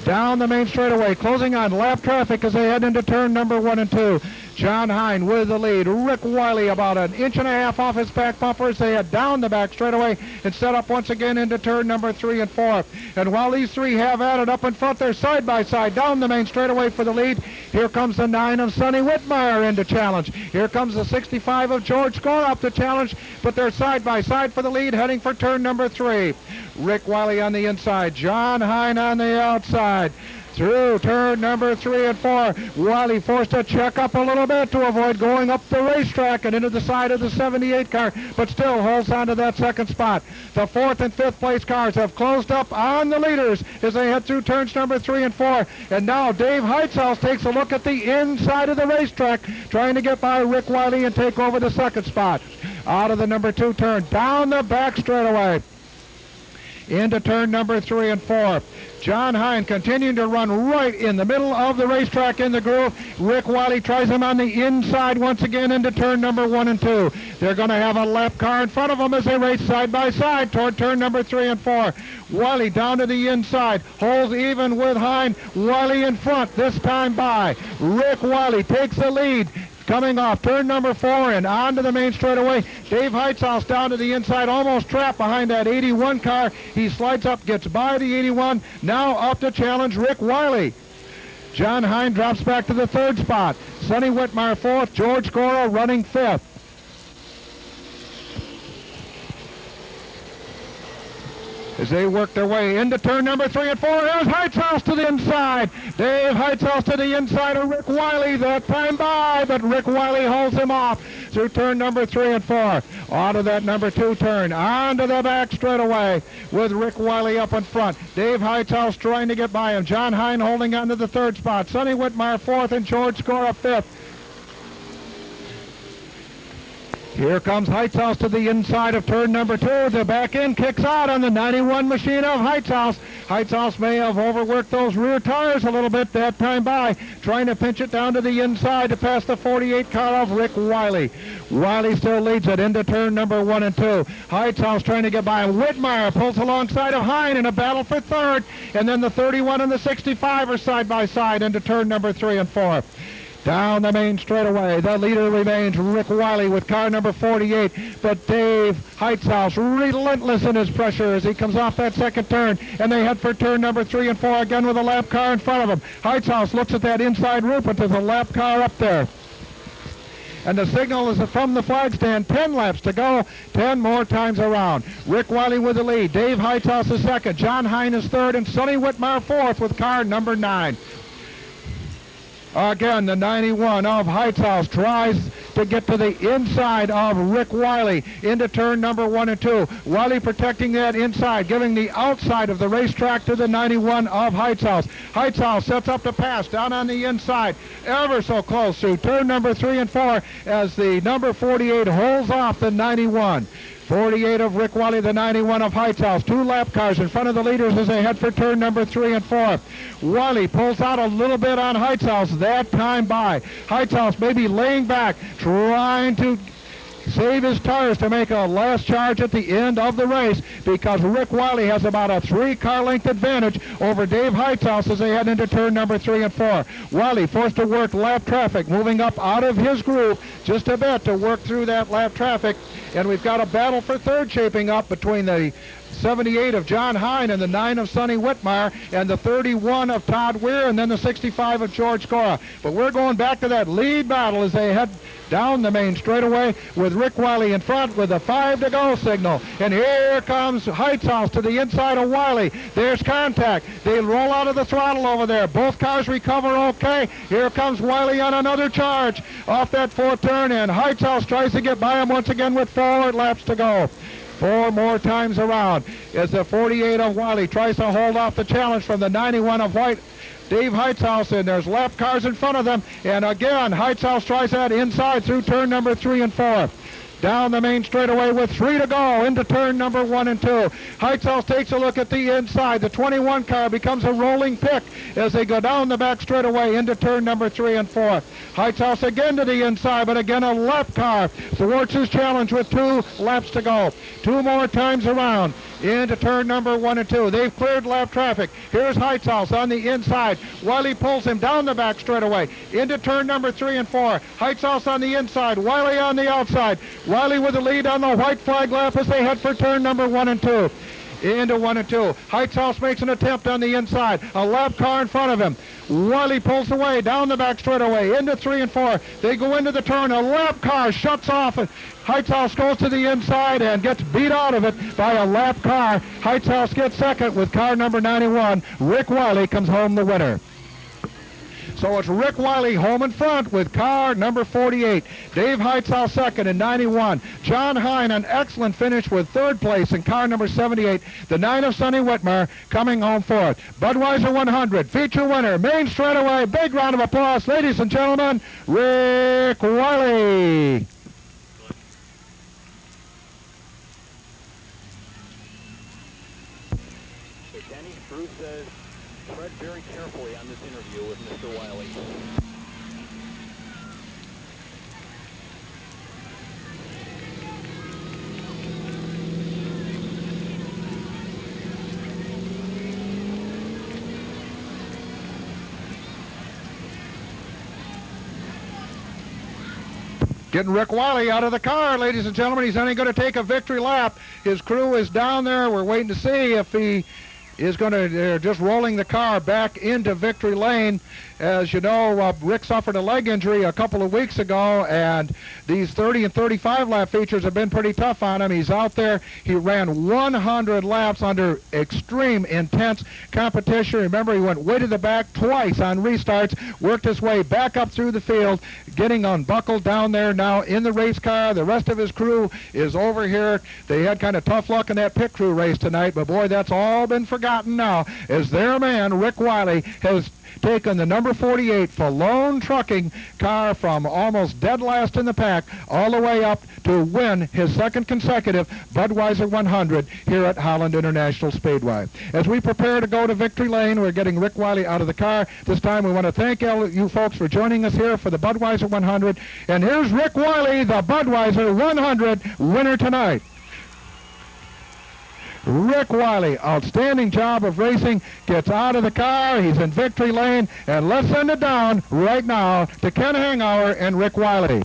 Down the main straightaway, closing on lap traffic as they head into turn number 1 and 2. John Hine with the lead. Rick Wiley about an inch and a half off his back bumper as they head down the back straightaway and set up once again into turn number 3 and 4. And while these 3 have at it up in front, they're side by side down the main straightaway for the lead. Here comes the 9 of Sonny Whitmire into challenge. Here comes the 65 of George Score up to challenge, but they're side by side for the lead heading for turn number 3. Rick Wiley on the inside, John Hine on the outside. Through turn number 3 and 4, Wiley forced to check up a little bit to avoid going up the racetrack and into the side of the 78 car, but still holds on to that second spot. The 4th and 5th place cars have closed up on the leaders as they head through turns number 3 and 4. And now Dave Heitzhaus takes a look at the inside of the racetrack, trying to get by Rick Wiley and take over the second spot. Out of the number 2 turn, down the back straightaway into turn number 3 and 4. John Hine continuing to run right in the middle of the racetrack in the groove. Rick Wiley tries him on the inside once again into turn number 1 and 2. They're going to have a lap car in front of them as they race side by side toward turn number 3 and 4. Wiley down to the inside, holds even with Hine. Wiley in front, this time by. Rick Wiley takes the lead. Coming off turn number 4 and onto the main straightaway. Dave Heitzhaus down to the inside, almost trapped behind that 81 car. He slides up, gets by the 81. Now up to challenge Rick Wiley. John Hine drops back to the 3rd spot. Sonny Whitmire 4th, George Gora running 5th. As they work their way into turn number 3 and 4, here's Heitzhaus to the inside. Dave Heitzhaus to the inside of Rick Wiley, that time by, but Rick Wiley holds him off. through turn number 3 and 4. Onto that number 2 turn. Onto the back straightaway with Rick Wiley up in front. Dave Heithaus trying to get by him. John Hine holding on to the 3rd spot. Sonny Whitmire 4th and George Scora 5th. Here comes Heithaus to the inside of turn number 2. The back end kicks out on the 91 machine of Heithaus. Heithaus may have overworked those rear tires a little bit that time by, trying to pinch it down to the inside to pass the 48 car of Rick Wiley. Wiley still leads it into turn number 1 and 2. Heithaus trying to get by him. Whitmire pulls alongside of Hine in a battle for 3rd, and then the 31 and the 65 are side by side into turn number 3 and 4. Down the main straightaway, the leader remains Rick Wiley with car number 48, but Dave Heithaus relentless in his pressure as he comes off that 2nd turn, and they head for turn number 3 and 4 again with a lap car in front of him. Heithaus looks at that inside roof, but there's a lap car up there. And the signal is from the flag stand, 10 laps to go, 10 more times around. Rick Wiley with the lead, Dave Heithaus is 2nd, John Hine is 3rd, and Sonny Whitmire 4th with car number 9. Again, the 91 of Heithaus tries to get to the inside of Rick Wiley into turn number 1 and 2. Wiley protecting that inside, giving the outside of the racetrack to the 91 of Heithaus. Heithaus sets up the pass down on the inside, ever so close through turn number 3 and 4 as the number 48 holds off the 91. 48 of Rick Wiley, the 91 of Heithaus. 2 lap cars in front of the leaders as they head for turn number 3 and 4. Wiley pulls out a little bit on Heithaus that time by. Heithaus maybe laying back, trying to save his tires to make a last charge at the end of the race, because Rick Wiley has about a 3-car length advantage over Dave Heithaus as they head into turn number 3 and 4. Wiley forced to work lap traffic, moving up out of his groove just a bit to work through that lap traffic. And we've got a battle for 3rd shaping up between the 78 of John Hine and the 9 of Sonny Whitmire and the 31 of Todd Weir and then the 65 of George Scora. But we're going back to that lead battle as they head down the main straightaway with Rick Wiley in front with a 5 to go signal. And here comes Heithaus to the inside of Wiley. There's contact. They roll out of the throttle over there. Both cars recover okay. Here comes Wiley on another charge off that 4th turn, and Heithaus tries to get by him once again with 4 laps to go. 4 more times around as the 48 of Wiley tries to hold off the challenge from the 91 of Dave Heithaus, and there's lap cars in front of them. And again, Heithaus tries that inside through turn number 3 and 4. Down the main straightaway with 3 to go into turn number 1 and 2. Heithaus takes a look at the inside. The 21 car becomes a rolling pick as they go down the back straightaway into turn number 3 and 4. Heithaus again to the inside, but again a lap car thwarts his challenge with 2 laps to go. 2 more times around into turn number 1 and 2. They've cleared lap traffic. Here's Heithaus on the inside. Wiley pulls him down the back straightaway into turn number 3 and 4. Heithaus on the inside, Wiley on the outside. Wiley with the lead on the white flag lap as they head for turn number 1 and 2. Into 1 and 2. Heithaus makes an attempt on the inside. A lap car in front of him. Wiley pulls away down the back straightaway into 3 and 4. They go into the turn. A lap car shuts off. Heithaus goes to the inside and gets beat out of it by a lap car. Heithaus gets 2nd with car number 91. Rick Wiley comes home the winner. So it's Rick Wiley home in front with car number 48. Dave Heithaus 2nd in 91. John Hine an excellent finish with 3rd place in car number 78. The 9 of Sonny Whitmire coming home 4th. Budweiser 100 feature winner, main straightaway. Big round of applause, ladies and gentlemen, Rick Wiley. So Denny Drew says, tread very carefully on this interview with Mr. Wiley. Getting Rick Wiley out of the car, ladies and gentlemen. He's only going to take a victory lap. His crew is down there. We're waiting to see if he is going to, they're just rolling the car back into victory lane. As you know, Rick suffered a leg injury a couple of weeks ago, and these 30 and 35 lap features have been pretty tough on him. He's out there. He ran 100 laps under extreme intense competition. Remember, he went way to the back twice on restarts, worked his way back up through the field, getting unbuckled down there now in the race car. The rest of his crew is over here. They had kind of tough luck in that pit crew race tonight, but boy, that's all been forgotten now, as their man, Rick Wiley, has taken the number 48 Falone Trucking car from almost dead last in the pack all the way up to win his second consecutive Budweiser 100 here at Holland International Speedway. As we prepare to go to victory lane, we're getting Rick Wiley out of the car. This time we want to thank you folks for joining us here for the Budweiser 100. And here's Rick Wiley, the Budweiser 100 winner tonight. Rick Wiley, outstanding job of racing, gets out of the car, he's in victory lane, and let's send it down right now to Ken Hangauer and Rick Wiley.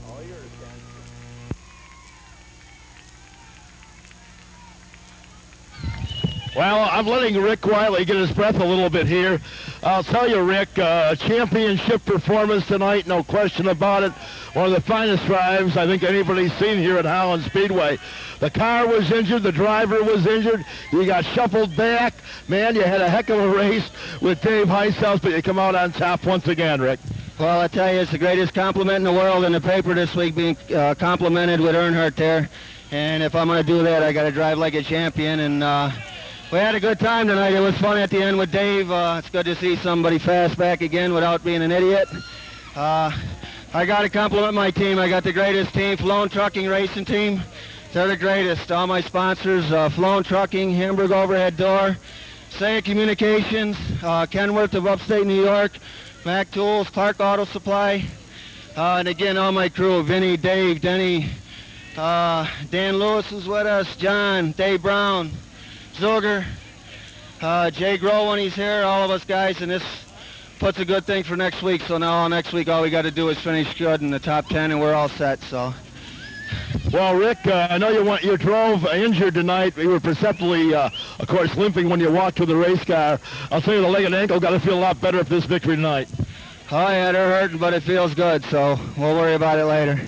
Well, I'm letting Rick Wiley get his breath a little bit here. I'll tell you, Rick, championship performance tonight, no question about it. One of the finest drives I think anybody's seen here at Holland Speedway. The car was injured, the driver was injured, you got shuffled back. Man, you had a heck of a race with Dave Heisels, but you come out on top once again, Rick. Well, I tell you, it's the greatest compliment in the world in the paper this week, being complimented with Earnhardt there. And if I'm going to do that, I got to drive like a champion. And we had a good time tonight. It was fun at the end with Dave. It's good to see somebody fast back again without being an idiot. I got to compliment my team. I got the greatest team, Falone Trucking Racing Team. They're the greatest. All my sponsors, Falone Trucking, Hamburg Overhead Door, Saya Communications, Kenworth of Upstate New York, Mac Tools, Clark Auto Supply, and again, all my crew, Vinny, Dave, Denny, Dan Lewis is with us, John, Dave Brown, Zilger, Jay Grohl when he's here, all of us guys, and this puts a good thing for next week. So now next week all we got to do is finish good in the top 10 and we're all set. So. Well, Rick, I know you drove injured tonight. You were perceptibly, of course, limping when you walked to the race car. I'll tell you, the leg and ankle got to feel a lot better after this victory tonight. Oh yeah, they're hurting, but it feels good, so we'll worry about it later.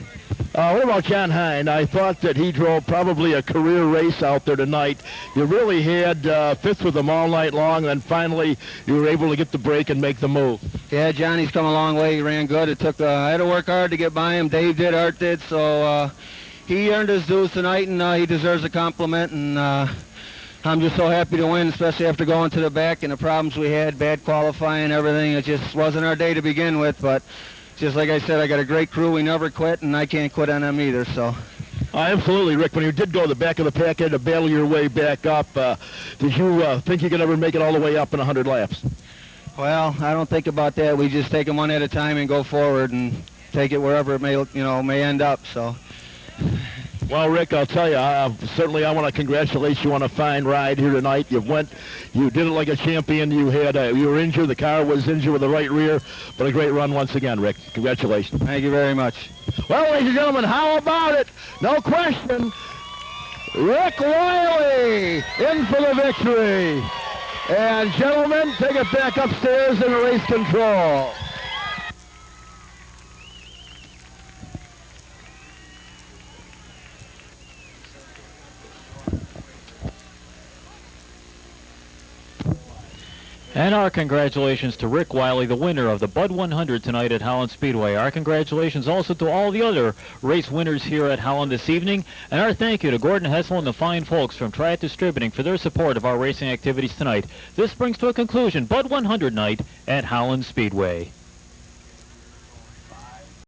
What about John Hine? I thought that he drove probably a career race out there tonight. You really had fifth with him all night long, and finally you were able to get the break and make the move. Yeah, Johnny's come a long way. He ran good. It took. I had to work hard to get by him. Dave did, Art did, so he earned his dues tonight, and he deserves a compliment. And I'm just so happy to win, especially after going to the back and the problems we had, bad qualifying, everything. It just wasn't our day to begin with, but. Just like I said, I got a great crew. We never quit, and I can't quit on them either. So, absolutely, Rick. When you did go to the back of the pack, you had to battle your way back up. Did you think you could ever make it all the way up in 100 laps? Well, I don't think about that. We just take them one at a time and go forward and take it wherever it may end up. So. Well, Rick, I'll tell you, certainly I want to congratulate you on a fine ride here tonight. You did it like a champion. You were injured. The car was injured with the right rear, but a great run once again, Rick. Congratulations. Thank you very much. Well, ladies and gentlemen, how about it? No question. Rick Wiley in for the victory. And gentlemen, take it back upstairs in race control. And our congratulations to Rick Wiley, the winner of the Bud 100 tonight at Holland Speedway. Our congratulations also to all the other race winners here at Holland this evening. And our thank you to Gordon Hessel and the fine folks from Triad Distributing for their support of our racing activities tonight. This brings to a conclusion Bud 100 night at Holland Speedway.